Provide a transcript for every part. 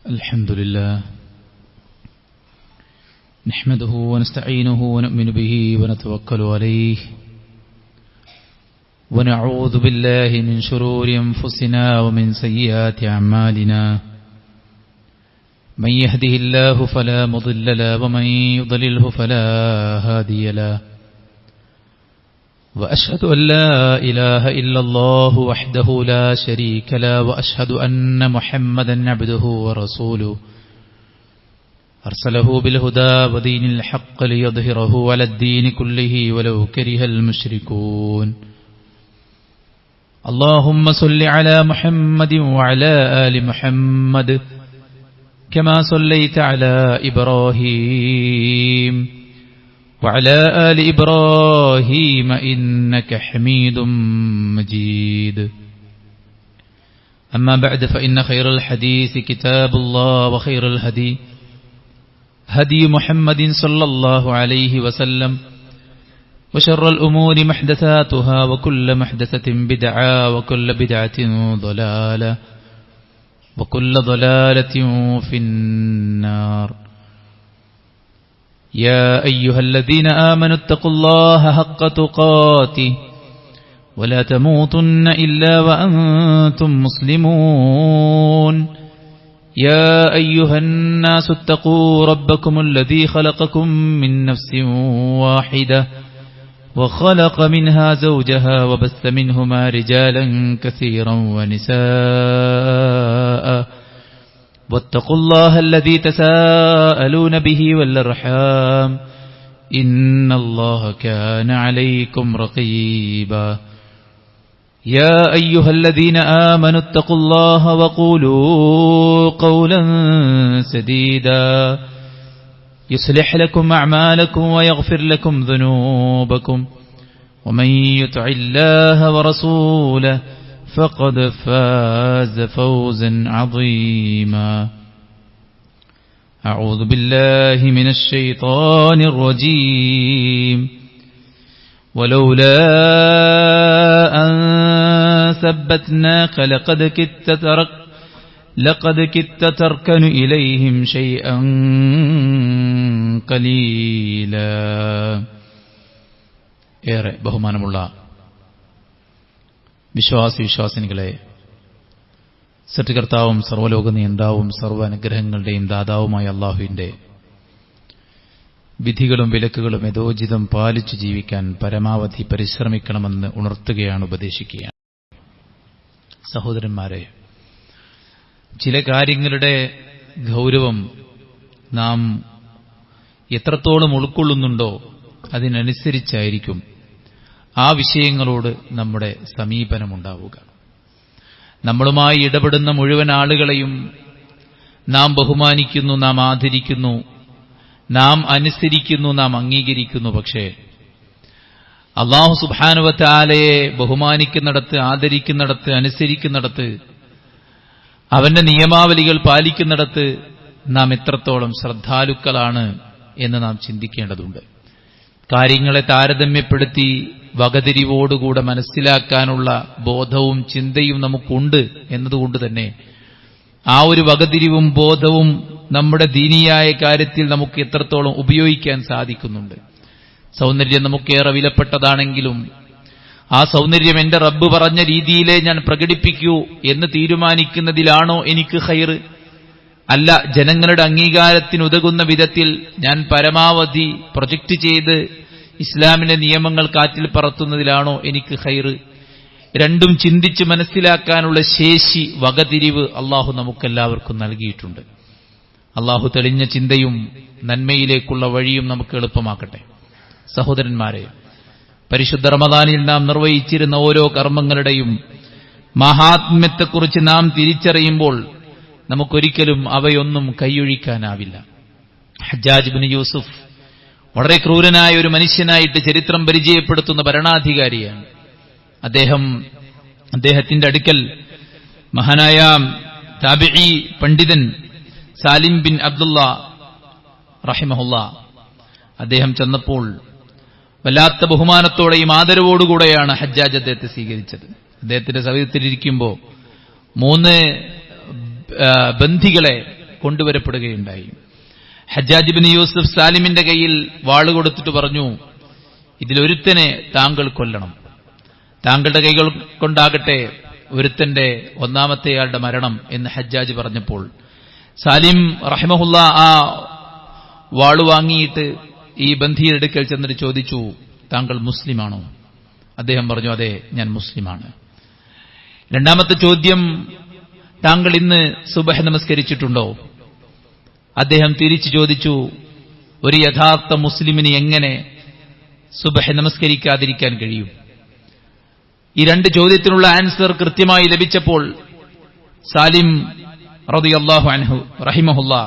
الحمد لله نحمده ونستعينه ونؤمن به ونتوكل عليه ونعوذ بالله من شرور أنفسنا ومن سيئات أعمالنا من يهده الله فلا مضل له ومن يضلله فلا هادي له وأشهد أن لا إله إلا الله وحده لا شريك له وأشهد أن محمدا عبده ورسوله أرسله بالهدى ودين الحق ليظهره على الدين كله ولو كره المشركون اللهم صل على محمد وعلى آل محمد كما صليت على إبراهيم وعلى آل إبراهيم إنك حميد مجيد أما بعد فإن خير الحديث كتاب الله وخير الهدي هدي محمد صلى الله عليه وسلم وشر الأمور محدثاتها وكل محدثة بدعة وكل بدعة ضلالة وكل ضلالة في النار يا أيها الذين آمنوا اتقوا الله حق تقاته ولا تموتن إلا وأنتم مسلمون يا أيها الناس اتقوا ربكم الذي خلقكم من نفس واحدة وخلق منها زوجها وبث منهما رجالا كثيرا ونساء واتقوا الله الذي تساءلون به والأرحام إن الله كان عليكم رقيبا يا أيها الذين آمنوا اتقوا الله وقولوا قولا سديدا يصلح لكم أعمالكم ويغفر لكم ذنوبكم ومن يطع الله ورسوله فقد فاز فوزا عظيما أعوذ بالله من الشيطان الرجيم ولولا أن ثبتناك لقد كدت تركن إليهم شيئا قليلا ഏറെ ബഹുമാനമുള്ള വിശ്വാസിനികളെ, സൃഷ്ടികർത്താവും സർവ്വലോക നിയന്താവും സർവ്വ അനുഗ്രഹങ്ങളുടെയും ദാതാവുമായ അല്ലാഹുവിന്റെ വിധികളും വിലക്കുകളും യഥോചിതം പാലിച്ചു ജീവിക്കാൻ പരമാവധി പരിശ്രമിക്കണമെന്ന് ഉണർത്തുകയാണ്, ഉപദേശിക്കുകയാണ്. സഹോദരന്മാരെ, ചില കാര്യങ്ങളുടെ ഗൗരവം നാം എത്രത്തോളം ഉൾക്കൊള്ളുന്നുണ്ടോ അതിനനുസരിച്ചായിരിക്കും ആ വിഷയങ്ങളോട് നമ്മുടെ സമീപനമുണ്ടാവുക. നമ്മളുമായി ഇടപെടുന്ന മുഴുവൻ ആളുകളെയും നാം ബഹുമാനിക്കുന്നു, നാം ആദരിക്കുന്നു, നാം അനുസരിക്കുന്നു, നാം അംഗീകരിക്കുന്നു. പക്ഷേ അല്ലാഹു സുബ്ഹാനഹു വ തആലയെ ബഹുമാനിക്കുന്നിടത്ത്, ആദരിക്കുന്നിടത്ത്, അനുസരിക്കുന്നിടത്ത്, അവന്റെ നിയമാവലികൾ പാലിക്കുന്നിടത്ത് നാം എത്രത്തോളം ശ്രദ്ധാലുക്കളാണ് എന്ന് നാം ചിന്തിക്കേണ്ടതുണ്ട്. കാര്യങ്ങളെ താരതമ്യപ്പെടുത്തി വകതിരിവോടുകൂടെ മനസ്സിലാക്കാനുള്ള ബോധവും ചിന്തയും നമുക്കുണ്ട് എന്നതുകൊണ്ട് തന്നെ ആ ഒരു വകതിരിവും ബോധവും നമ്മുടെ ദീനിയായ കാര്യത്തിൽ നമുക്ക് എത്രത്തോളം ഉപയോഗിക്കാൻ സാധിക്കുന്നുണ്ട്. സൗന്ദര്യം നമുക്കേറെ വിലപ്പെട്ടതാണെങ്കിലും ആ സൗന്ദര്യം എന്റെ റബ്ബ് പറഞ്ഞ രീതിയിലേ ഞാൻ പ്രകടിപ്പിക്കൂ എന്ന് തീരുമാനിക്കുന്നതിലാണോ എനിക്ക് ഖൈർ? അല്ല, ജനങ്ങളുടെ അംഗീകാരത്തിനുതകുന്ന വിധത്തിൽ ഞാൻ പരമാവധി പ്രൊജക്റ്റ് ചെയ്ത് ഇസ്ലാമിന്റെ നിയമങ്ങൾ കാറ്റിൽ പറത്തുന്നതിലാണോ എനിക്ക് ഖൈർ? രണ്ടും ചിന്തിച്ച് മനസ്സിലാക്കാനുള്ള ശേഷി, വകതിരിവ് അള്ളാഹു നമുക്കെല്ലാവർക്കും നൽകിയിട്ടുണ്ട്. അള്ളാഹു തെളിഞ്ഞ ചിന്തയും നന്മയിലേക്കുള്ള വഴിയും നമുക്ക് എളുപ്പമാക്കട്ടെ. സഹോദരന്മാരെ, പരിശുദ്ധ റമദാനിൽ നാം നിർവഹിച്ചിരുന്ന ഓരോ കർമ്മങ്ങളുടെയും മഹാത്മ്യത്തെക്കുറിച്ച് നാം തിരിച്ചറിയുമ്പോൾ നമുക്കൊരിക്കലും അവയൊന്നും കൈയൊഴിക്കാനാവില്ല. ഹജ്ജാജ് ഇബ്നു യൂസുഫ് വളരെ ക്രൂരനായ ഒരു മനുഷ്യനായിട്ട് ചരിത്രം പരിചയപ്പെടുത്തുന്ന ഭരണാധികാരിയാണ്. അദ്ദേഹത്തിന്റെ അടുക്കൽ മഹാനായ താബിഈ പണ്ഡിതൻ സാലിം ബിൻ അബ്ദുള്ള റഹിമഹുല്ലാ അദ്ദേഹം ചെന്നപ്പോൾ വല്ലാത്ത ബഹുമാനത്തോടെയും ആദരവോടുകൂടെയാണ് ഹജ്ജാജ് അദ്ദേഹത്തെ സ്വീകരിച്ചത്. അദ്ദേഹത്തിന്റെ സവിധത്തിലിരിക്കുമ്പോൾ 3 ബന്ധികളെ കൊണ്ടുവരപ്പെടുകയുണ്ടായി. ഹജ്ജാജ് ഇബ്നു യൂസുഫ് സാലിമിന്റെ കയ്യിൽ വാള് കൊടുത്തിട്ട് പറഞ്ഞു, ഇതിലൊരുത്തനെ താങ്കൾ കൊല്ലണം, താങ്കളുടെ കൈകൾ കൊണ്ടാകട്ടെ ഒരുത്തന്റെ ഒന്നാമത്തെയാളുടെ മരണം എന്ന് ഹജ്ജാജ് പറഞ്ഞപ്പോൾ സാലിം റഹിമഹുല്ല ആ വാള് വാങ്ങിയിട്ട് ഈ ബന്ധിയുടെ അടുക്കൽ ചെന്നിട്ട് ചോദിച്ചു, താങ്കൾ മുസ്ലിമാണോ? അദ്ദേഹം പറഞ്ഞു, അതെ, ഞാൻ മുസ്ലിമാണ്. രണ്ടാമത്തെ ചോദ്യം, താങ്കൾ ഇന്ന് സുബഹ് നമസ്കരിച്ചിട്ടുണ്ടോ? അദ്ദേഹം തിരിച്ചു ചോദിച്ചു, ഒരു യഥാർത്ഥ മുസ്ലിമിന് എങ്ങനെ സുബഹ് നമസ്കരിക്കാതിരിക്കാൻ കഴിയും? ഈ രണ്ട് ചോദ്യത്തിനുള്ള ആൻസർ കൃത്യമായി ലഭിച്ചപ്പോൾ സാലിം റളിയല്ലാഹു അൻഹു റഹിമഹുല്ലാ,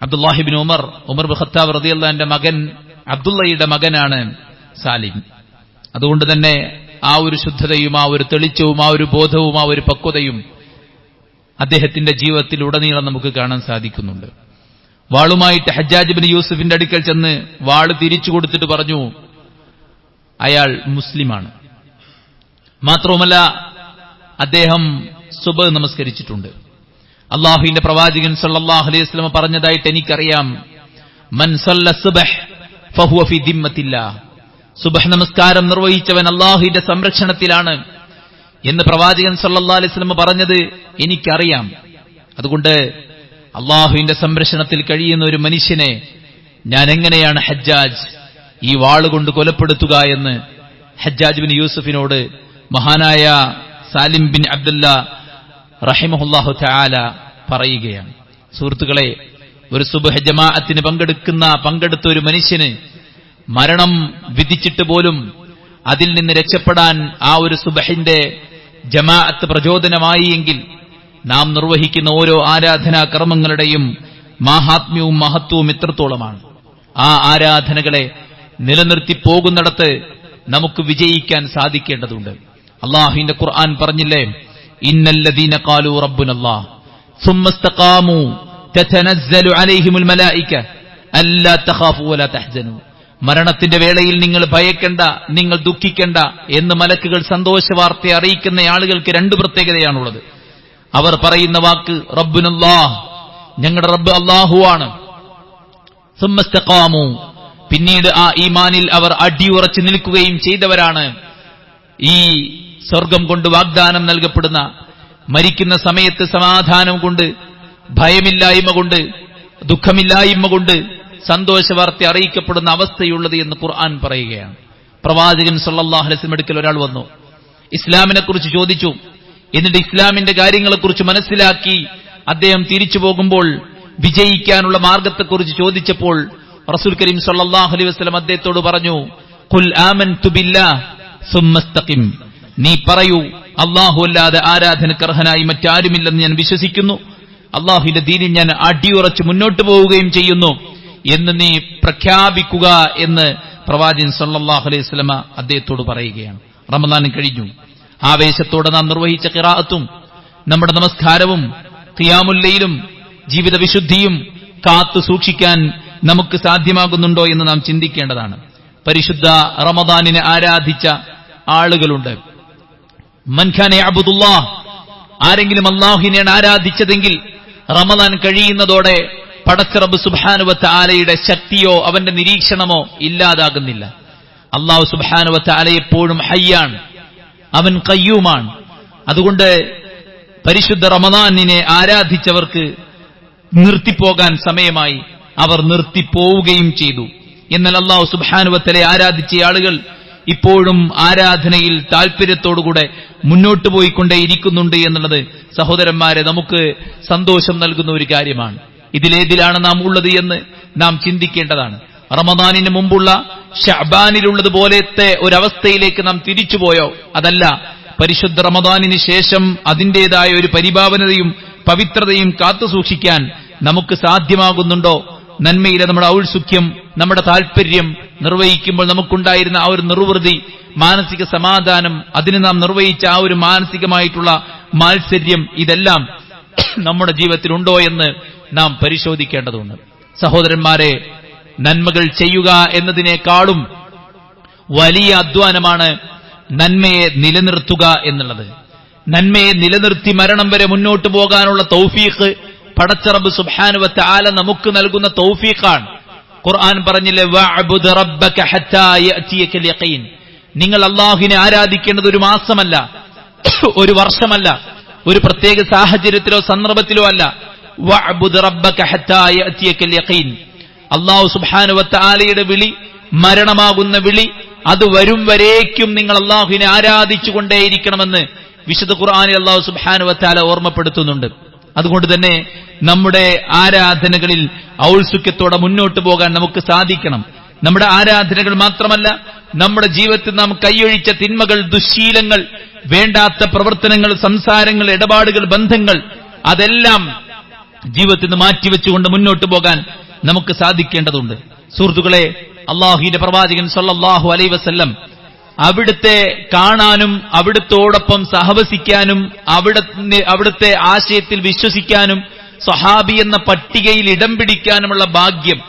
Abdullahi ibn Umar bin Khattab റളിയല്ലാഹുവിന്റെ മകൻ അബ്ദുള്ളയുടെ മകനാണ് സാലിം. അതുകൊണ്ട് തന്നെ ആ ഒരു ശുദ്ധതയും ആ ഒരു തെളിച്ചവും ആ ഒരു ബോധവും ആ ഒരു പക്വതയും അദ്ദേഹത്തിന്റെ ജീവിതത്തിൽ ഉടനീളം നമുക്ക് കാണാൻ സാധിക്കുന്നുണ്ട്. വാളുമായിട്ട് ഹജ്ജാജ് ഇബ്നു യൂസുഫിന്റെ അടുക്കൽ ചെന്ന് വാള് തിരിച്ചു കൊടുത്തിട്ട് പറഞ്ഞു, അയാൾ മുസ്ലിമാണ്. മാത്രവുമല്ല അദ്ദേഹം സുബഹ് നമസ്കരിച്ചിട്ടുണ്ട്. അള്ളാഹുവിന്റെ പ്രവാചകൻ സല്ലല്ലാഹു അലൈഹി വസല്ലം പറഞ്ഞതായിട്ട് എനിക്കറിയാം, മൻ സല്ല സുബ്ഹ് ഫഹുവ ഫി ദിമ്മത്തില്ലാഹ്, സുബ്ഹ് നമസ്കാരം നിർവഹിച്ചവൻ അള്ളാഹുവിന്റെ സംരക്ഷണത്തിലാണ് എന്ന് പ്രവാചകൻ സല്ലല്ലാഹു അലൈഹി വസല്ലം പറഞ്ഞത് എനിക്കറിയാം. അതുകൊണ്ട് അള്ളാഹുവിന്റെ സംരക്ഷണത്തിൽ കഴിയുന്ന ഒരു മനുഷ്യനെ ഞാൻ എങ്ങനെയാണ് ഹജ്ജാജ് ഈ വാളുകൊണ്ട് കൊലപ്പെടുത്തുക എന്ന് ഹജ്ജാജ് ബിൻ യൂസുഫിനോട് മഹാനായ സാലിം ബിൻ അബ്ദുല്ല റഹിമഹുല്ലാഹു തആല പറയുകയാണ്. സുഹൃത്തുക്കളെ, ഒരു സുബ്ഹ് ജമാഅത്തിന് പങ്കെടുത്ത ഒരു മനുഷ്യന് മരണം വിധിച്ചിട്ട് പോലും അതിൽ നിന്ന് രക്ഷപ്പെടാൻ ആ ഒരു സുബ്ഹിന്റെ ജമാഅത്ത് പ്രചോദനമായി എങ്കിൽ നാം നിർവഹിക്കുന്ന ഓരോ ആരാധനാ കർമ്മങ്ങളുടെയും മാഹാത്മ്യവും മഹത്വവും എത്രത്തോളമാണ്. ആ ആരാധനകളെ നിലനിർത്തി പോകുന്നിടത്ത് നമുക്ക് വിജയിക്കാൻ സാധിക്കേണ്ടതുണ്ട്. അല്ലാഹുവിന്റെ ഖുർആൻ പറഞ്ഞില്ലേ, ഇന്നല്ലദീന ഖാലൂ റബ്ബുനല്ലാഹ് സുമ്മ ഇസ്തഖാമൂ തതനസ്സലു അലൈഹിമുൽ മലായിക അല്ലാ തഖാഫൂ വലാ തഹ്സനൂ, മരണത്തിന്റെ വേളയിൽ നിങ്ങൾ ഭയക്കേണ്ട, നിങ്ങൾ ദുഃഖിക്കേണ്ട എന്ന് മലക്കുകൾ സന്തോഷവാർത്ത അറിയിക്കുന്ന ആളുകൾക്ക് രണ്ട് പ്രത്യേകതയാണുള്ളത്. അവർ പറയുന്ന വാക്ക് റബ്ബുനല്ലാഹ്, ഞങ്ങളുടെ റബ്ബ് അല്ലാഹുവാണ്. സുമ്മ ഇസ്തഖാമൂ, പിന്നീട് ആ ഈമാനിൽ അവർ അടിയുറച്ചു നിൽക്കുകയും ചെയ്തവരാണ്. ഈ സ്വർഗം കൊണ്ട് വാഗ്ദാനം നൽകപ്പെടുന്ന, മരിക്കുന്ന സമയത്ത് സമാധാനം കൊണ്ട്, ഭയമില്ലായ്മ കൊണ്ട്, ദുഃഖമില്ലായ്മ കൊണ്ട് സന്തോഷവാർത്ത അറിയിക്കപ്പെടുന്ന അവസ്ഥയുള്ളത് എന്ന് ഖുർആൻ പറയുകയാണ്. പ്രവാചകൻ സല്ലല്ലാഹു അലൈഹി വസല്ലം അടുക്കൽ ഒരാൾ വന്നു, ഇസ്ലാമിനെ കുറിച്ച് ചോദിച്ചു. എന്നിട്ട് ഇസ്ലാമിന്റെ കാര്യങ്ങളെക്കുറിച്ച് മനസ്സിലാക്കി അദ്ദേഹം തിരിച്ചു പോകുമ്പോൾ വിജയിക്കാനുള്ള മാർഗത്തെക്കുറിച്ച് ചോദിച്ചപ്പോൾ റസൂൽ കരീം സല്ലല്ലാഹു അലൈഹി വസല്ലം അദ്ദേഹത്തോട് പറഞ്ഞു, ഖുൽ ആമൻതു ബില്ലാഹ് സുമ്മ ഇസ്തഖിം, നീ പറയൂ, അല്ലാഹു അല്ലാതെ ആരാധനക്ക് അർഹനായി മറ്റാരുമില്ലെന്ന് ഞാൻ വിശ്വസിക്കുന്നു, അല്ലാഹുവിന്റെ ദീനിൽ ഞാൻ അടിയുറച്ച് മുന്നോട്ട് പോവുകയും ചെയ്യുന്നു എന്ന് നീ പ്രഖ്യാപിക്കുക എന്ന് പ്രവാചകൻ സല്ലല്ലാഹു അലൈഹി വസല്ലം അദ്ദേഹത്തോട് പറയുകയാണ്. റമദാൻ കഴിഞ്ഞു. ആവേശത്തോടെ നാം നിർവഹിച്ച ഖിറാഅത്തും നമ്മുടെ നമസ്കാരവും ഖിയാമുൽ ലൈലും ജീവിത വിശുദ്ധിയും കാത്തു സൂക്ഷിക്കാൻ നമുക്ക് സാധ്യമാകുന്നുണ്ടോ എന്ന് നാം ചിന്തിക്കേണ്ടതാണ്. പരിശുദ്ധ റമദാനിനെ ആരാധിച്ച ആളുകളുണ്ട്. മൻ കാന യഅ്ബുദുല്ലാഹ്, ആരെങ്കിലും അല്ലാഹുവിനെയാണ് ആരാധിച്ചതെങ്കിൽ റമദാൻ കഴിയുന്നതോടെ പടച്ച റബ്ബ് സുബ്ഹാനഹു വ തആലയുടെ ശക്തിയോ അവന്റെ നിരീക്ഷണമോ ഇല്ലാതാകുന്നില്ല. അല്ലാഹു സുബ്ഹാനഹു വ തആല എപ്പോഴും ഹയ്യാണ്, അവൻ ഖയ്യൂമാണ്. അതുകൊണ്ട് പരിശുദ്ധ റമദാനിനെ ആരാധിച്ചവർക്ക് നിർത്തിപ്പോകാൻ സമയമായി, അവർ നിർത്തിപ്പോവുകയും ചെയ്തു. എന്നാൽ അല്ലാഹു സുബ്ഹാനഹു വ തആലയെ ആരാധിച്ച ആളുകൾ ഇപ്പോഴും ആരാധനയിൽ താല്പര്യത്തോടുകൂടെ മുന്നോട്ട് പോയിക്കൊണ്ടേയിരിക്കുന്നുണ്ട് എന്നുള്ളത് സഹോദരന്മാരെ നമുക്ക് സന്തോഷം നൽകുന്ന ഒരു കാര്യമാണ്. ഇതിലേതിലാണ് നാം ഉള്ളത് എന്ന് നാം ചിന്തിക്കേണ്ടതാണ്. റമദാനിന് മുമ്പുള്ള ശഅബാനിലുള്ളതുപോലത്തെ ഒരവസ്ഥയിലേക്ക് നാം തിരിച്ചുപോയോ? അതല്ല, പരിശുദ്ധ റമദാനിന് ശേഷം അതിൻ്റെതായ ഒരു പരിഭാവനതയും പവിത്രതയും കാത്തുസൂക്ഷിക്കാൻ നമുക്ക് സാധ്യമാകുന്നുണ്ടോ? നന്മയിലെ നമ്മുടെ ഔത്സുക്യം, നമ്മുടെ താല്പര്യം നിർവഹിക്കുമ്പോൾ നമുക്കുണ്ടായിരുന്ന ആ ഒരു നിർവൃതി, മാനസിക സമാധാനം, അതിന് നാം നിർവഹിച്ച ആ ഒരു മാനസികമായിട്ടുള്ള മാത്സര്യം, ഇതെല്ലാം നമ്മുടെ ജീവിതത്തിലുണ്ടോ എന്ന് നാം പരിശോധിക്കേണ്ടതുണ്ട്. സഹോദരന്മാരെ, നന്മകൾ ചെയ്യുക എന്നതിനേക്കാളും വലിയ അധ്വാനമാണ് നന്മയെ നിലനിർത്തുക എന്നുള്ളത്. നന്മയെ നിലനിർത്തി മരണം വരെ മുന്നോട്ട് പോകാനുള്ള തൗഫീഖ് പടച്ചറബ് സുബ്ഹാനഹു വ തആല നമുക്ക് നൽകുന്ന തൗഫീഖാണ്. ഖുർആൻ പറഞ്ഞില്ലേ, വഅബ്ദു റബ്ബക ഹത്താ യഅതിയകൽ യഖീൻ. നിങ്ങൾ അല്ലാഹുവിനെ ആരാധിക്കേണ്ടത് ഒരു മാസമല്ല, ഒരു വർഷമല്ല, ഒരു പ്രത്യേക സാഹചര്യത്തിലോ സന്ദർഭത്തിലോ അല്ല. വഅബ്ദു റബ്ബക ഹത്താ യഅതിയകൽ യഖീൻ. അല്ലാഹു സുബ്ഹാനഹു വ തആലയുടെ വിളി, മരണമാകുന്ന വിളി, അത് വരും വരേക്കും നിങ്ങൾ അല്ലാഹുവിനെ ആരാധിച്ചുകൊണ്ടേയിരിക്കണമെന്ന് വിശുദ്ധ ഖുർആനിൽ അല്ലാഹു സുബ്ഹാനഹു വ തആല ഓർമ്മപ്പെടുത്തുന്നുണ്ട്. അതുകൊണ്ട് തന്നെ നമ്മുടെ ആരാധനകളിൽ ഔത്സുക്യത്തോടെ മുന്നോട്ട് പോകാൻ നമുക്ക് സാധിക്കണം. നമ്മുടെ ആരാധനകൾ മാത്രമല്ല, നമ്മുടെ ജീവിതത്തിൽ നാം കൈയൊഴിച്ച തിന്മകൾ, ദുശ്ശീലങ്ങൾ, വേണ്ടാത്ത പ്രവർത്തനങ്ങൾ, സംസാരങ്ങൾ, ഇടപാടുകൾ, ബന്ധങ്ങൾ, അതെല്ലാം ജീവിതത്തിൽ നിന്ന് മാറ്റിവെച്ചുകൊണ്ട് മുന്നോട്ട് പോകാൻ നമുക്ക് സാധിക്കേണ്ടതുണ്ട്. സുഹൃത്തുക്കളെ, അല്ലാഹുവിന്റെ പ്രവാചകൻ സല്ലല്ലാഹു അലൈഹി വസല്ലം അവിടുത്തെ കാണാനും അവിടുത്തോടൊപ്പം സഹവസിക്കാനും അവിടുത്തെ ആശയത്തിൽ വിശ്വസിക്കാനും സ്വഹാബി എന്ന പട്ടികയിൽ ഇടം പിടിക്കാനുമുള്ള ഭാഗ്യം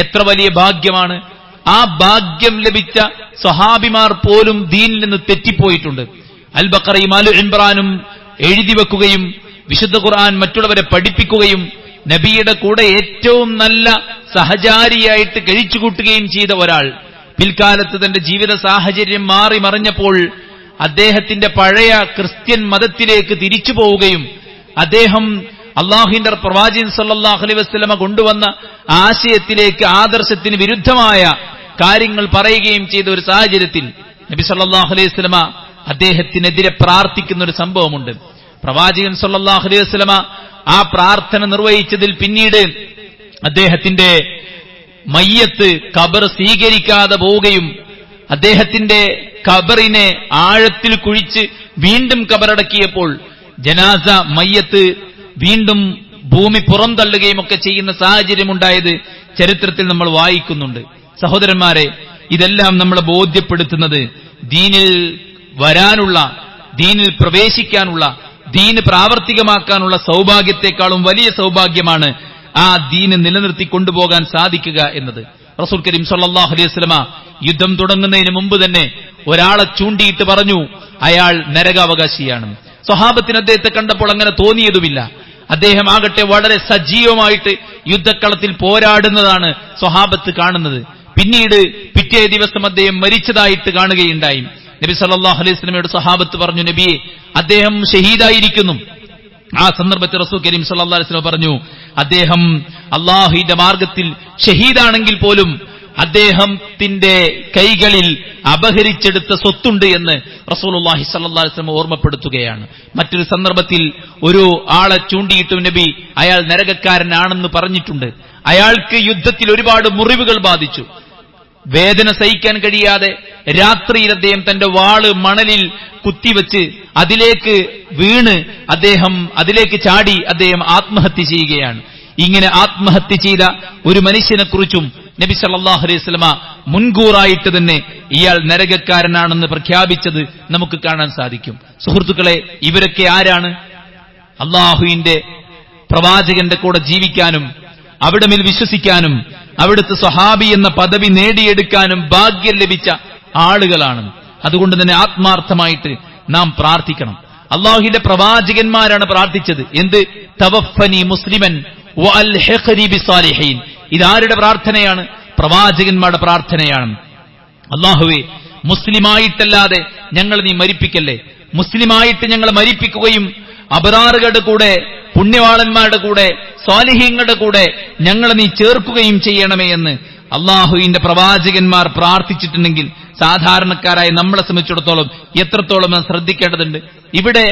എത്ര വലിയ ഭാഗ്യമാണ്. ആ ഭാഗ്യം ലഭിച്ച സ്വഹാബിമാർ പോലും ദീനിൽ നിന്ന് തെറ്റിപ്പോയിട്ടുണ്ട്. അൽ ബഖറയും ആലു ഇംറാനും എഴുതി വെക്കുകയും വിശുദ്ധ ഖുർആൻ മറ്റുള്ളവരെ പഠിപ്പിക്കുകയും നബിയുടെ കൂടെ ഏറ്റവും നല്ല സഹചാരിയായിട്ട് കഴിച്ചുകൂട്ടുകയും ചെയ്ത ഒരാൾ പിൽക്കാലത്ത് തന്റെ ജീവിത സാഹചര്യം മാറി മറിഞ്ഞപ്പോൾ അദ്ദേഹത്തിന്റെ പഴയ ക്രിസ്ത്യൻ മതത്തിലേക്ക് തിരിച്ചു പോവുകയും അദ്ദേഹം അള്ളാഹുവിന്റെ പ്രവാചകൻ സല്ലല്ലാഹു അലൈഹി വസല്ലമ കൊണ്ടുവന്ന ആശയത്തിലേക്ക്, ആദർശത്തിന് വിരുദ്ധമായ കാര്യങ്ങൾ പറയുകയും ചെയ്ത ഒരു സാഹചര്യത്തിൽ നബി സല്ലല്ലാഹു അലൈഹി വസല്ലമ അദ്ദേഹത്തിനെതിരെ പ്രാർത്ഥിക്കുന്ന ഒരു സംഭവമുണ്ട്. പ്രവാചകൻ സല്ലല്ലാഹു അലൈഹി വസല്ലമ ആ പ്രാർത്ഥന നിർവഹിച്ചതിൽ പിന്നീട് അദ്ദേഹത്തിന്റെ മയ്യത്ത് ഖബർ സ്വീകരിക്കാതെ പോവുകയും അദ്ദേഹത്തിന്റെ ഖബറിനെ ആഴത്തിൽ കുഴിച്ച് വീണ്ടും ഖബറടക്കിയപ്പോൾ ജനാസ മയ്യത്ത് വീണ്ടും ഭൂമി പുറന്തള്ളുകയും ഒക്കെ ചെയ്യുന്ന സാഹചര്യമുണ്ടായത് ചരിത്രത്തിൽ നമ്മൾ വായിക്കുന്നുണ്ട്. സഹോദരന്മാരെ, ഇതെല്ലാം നമ്മളെ ബോധ്യപ്പെടുത്തുന്നത് ദീനിൽ വരാനുള്ള, ദീനിൽ പ്രവേശിക്കാനുള്ള, ദീന് പ്രാവർത്തികമാക്കാനുള്ള സൗഭാഗ്യത്തെക്കാളും വലിയ സൗഭാഗ്യമാണ് ആ ദീന് നിലനിർത്തി കൊണ്ടുപോകാൻ സാധിക്കുക എന്നത്. റസൂൽ കരീം സല്ലല്ലാഹു അലൈഹി വസല്ലമ യുദ്ധം തുടങ്ങുന്നതിന് മുമ്പ് തന്നെ ഒരാളെ ചൂണ്ടിയിട്ട് പറഞ്ഞു, അയാൾ നരകാവകാശിയാണ്. സ്വഹാബത്തിന് അദ്ദേഹത്തെ കണ്ടപ്പോൾ അങ്ങനെ തോന്നിയതുമില്ല. അദ്ദേഹം ആകട്ടെ വളരെ സജീവമായിട്ട് യുദ്ധക്കളത്തിൽ പോരാടുന്നതാണ് സ്വഹാബത്ത് കാണുന്നത്. പിന്നീട് പിറ്റേ ദിവസം അദ്ദേഹം മരിച്ചതായിട്ട് കാണുകയുണ്ടായി. നബി സല്ലല്ലാഹു അലൈഹി വസല്ലമയുടെ സ്വഹാബത്ത് പറഞ്ഞു, നബിയെ, അദ്ദേഹം ഷഹീദായിരിക്കുന്നു. ആ സന്ദർഭത്തിൽ റസൂൽ കരീം സല്ലല്ലാഹു അലൈഹി വസല്ലം പറഞ്ഞു, അദ്ദേഹം അല്ലാഹുവിന്റെ മാർഗത്തിൽ ഷഹീദാണെങ്കിൽ പോലും അദ്ദേഹത്തിന്റെ കൈകളിൽ അപഹരിച്ചെടുത്ത സ്വത്തുണ്ട് എന്ന് റസൂലുള്ളാഹി സ്വല്ലല്ലാഹു അലൈഹി വസല്ലം ഓർമ്മപ്പെടുത്തുകയാണ്. മറ്റൊരു സന്ദർഭത്തിൽ ഒരു ആളെ ചൂണ്ടിയിട്ടും നബി അയാൾ നരകക്കാരനാണെന്ന് പറഞ്ഞിട്ടുണ്ട്. അയാൾക്ക് യുദ്ധത്തിൽ ഒരുപാട് മുറിവുകൾ ബാധിച്ചു. വേദന സഹിക്കാൻ കഴിയാതെ രാത്രിയിൽ അദ്ദേഹം തന്റെ വാള് മണലിൽ കുത്തിവെച്ച് അതിലേക്ക് വീണ് അതിലേക്ക് ചാടി അദ്ദേഹം ആത്മഹത്യ ചെയ്യുകയാണ്. ഇങ്ങനെ ആത്മഹത്യ ചെയ്ത ഒരു മനുഷ്യനെ കുറിച്ചും നബി സല്ലല്ലാഹു അലൈഹി വസല്ലമ മുൻകൂറായിട്ട് തന്നെ ഇയാൾ നരകക്കാരനാണെന്ന് പ്രഖ്യാപിച്ചത് നമുക്ക് കാണാൻ സാധിക്കും. സുഹൃത്തുക്കളെ, ഇവരൊക്കെ ആരാണ്? അല്ലാഹുവിന്റെ പ്രവാചകന്റെ കൂടെ ജീവിക്കാനും അവിടമിൽ വിശ്വസിക്കാനും അവിടുത്തെ സ്വഹാബി എന്ന പദവി നേടിയെടുക്കാനും ഭാഗ്യം ലഭിച്ച ആളുകളാണ്. അതുകൊണ്ട് തന്നെ ആത്മാർത്ഥമായിട്ട് നാം പ്രാർത്ഥിക്കണം. അല്ലാഹുവിന്റെ പ്രവാചകന്മാരാണ് പ്രാർത്ഥിച്ചത്. എന്ത്? തവഫനി മുസ്ലിമൻ വഅൽഹിഖ്നി ബിസ്സാലിഹീൻ. ഇതാരുടെ പ്രാർത്ഥനയാണ്? പ്രവാചകന്മാരുടെ പ്രാർത്ഥനയാണ്. അല്ലാഹുവേ, മുസ്ലിമായിട്ടല്ലാതെ ഞങ്ങൾ നീ മരിപ്പിക്കല്ലേ. മുസ്ലിമായിട്ട് ഞങ്ങൾ മരിപ്പിക്കുകയും അബ്റാറുകളുടെ കൂടെ, പുണ്യവാളന്മാരുടെ കൂടെ, സ്വാലിഹീങ്ങളുടെ കൂടെ ഞങ്ങളെ നീ ചേർക്കുകയും ചെയ്യണമേ എന്ന് അല്ലാഹുവിന്റെ പ്രവാചകന്മാർ പ്രാർത്ഥിച്ചിട്ടുണ്ടെങ്കിൽ സാധാരണക്കാരായ നമ്മളെ സംബന്ധിച്ചിടത്തോളം എത്രത്തോളം ശ്രദ്ധിക്കേണ്ടതുണ്ട്. ഇവിടെ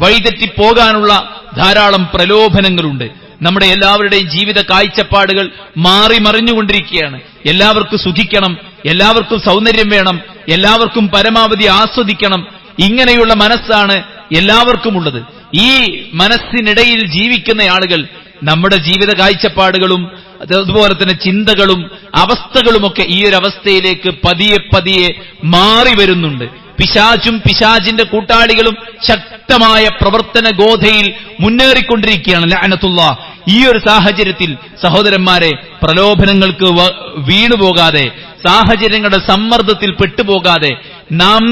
വഴിതെറ്റിപ്പോകാനുള്ള ധാരാളം പ്രലോഭനങ്ങളുണ്ട്. നമ്മുടെ എല്ലാവരുടെയും ജീവിത കാഴ്ചപ്പാടുകൾ മാറി മറിഞ്ഞുകൊണ്ടിരിക്കുകയാണ്. എല്ലാവർക്കും സുഖിക്കണം, എല്ലാവർക്കും സൗന്ദര്യം വേണം, എല്ലാവർക്കും പരമാവധി ആസ്വദിക്കണം. ഇങ്ങനെയുള്ള മനസ്സാണ് എല്ലാവർക്കും ഉള്ളത്. ഈ മനസ്സിനിടയിൽ ജീവിക്കുന്ന ആളുകൾ നമ്മുടെ ജീവിത കാഴ്ചപ്പാടുകളും അതുപോലെ തന്നെ ചിന്തകളും അവസ്ഥകളുമൊക്കെ ഈ ഒരു അവസ്ഥയിലേക്ക് പതിയെ പതിയെ മാറി വരുന്നുണ്ട്. പിശാചും പിശാചിന്റെ കൂട്ടാളികളും ശക്തമായ പ്രവർത്തന ഗോധയിൽ മുന്നേറിക്കൊണ്ടിരിക്കുകയാണ്. ലഅനത്തുല്ലാഹ്. ഈ ഒരു സാഹചര്യത്തിൽ സഹോദരന്മാരെ, പ്രലോഭനങ്ങൾക്ക് വീണുപോകാതെ, സാഹചര്യങ്ങളുടെ സമ്മർദ്ദത്തിൽ പെട്ടുപോകാതെ നാം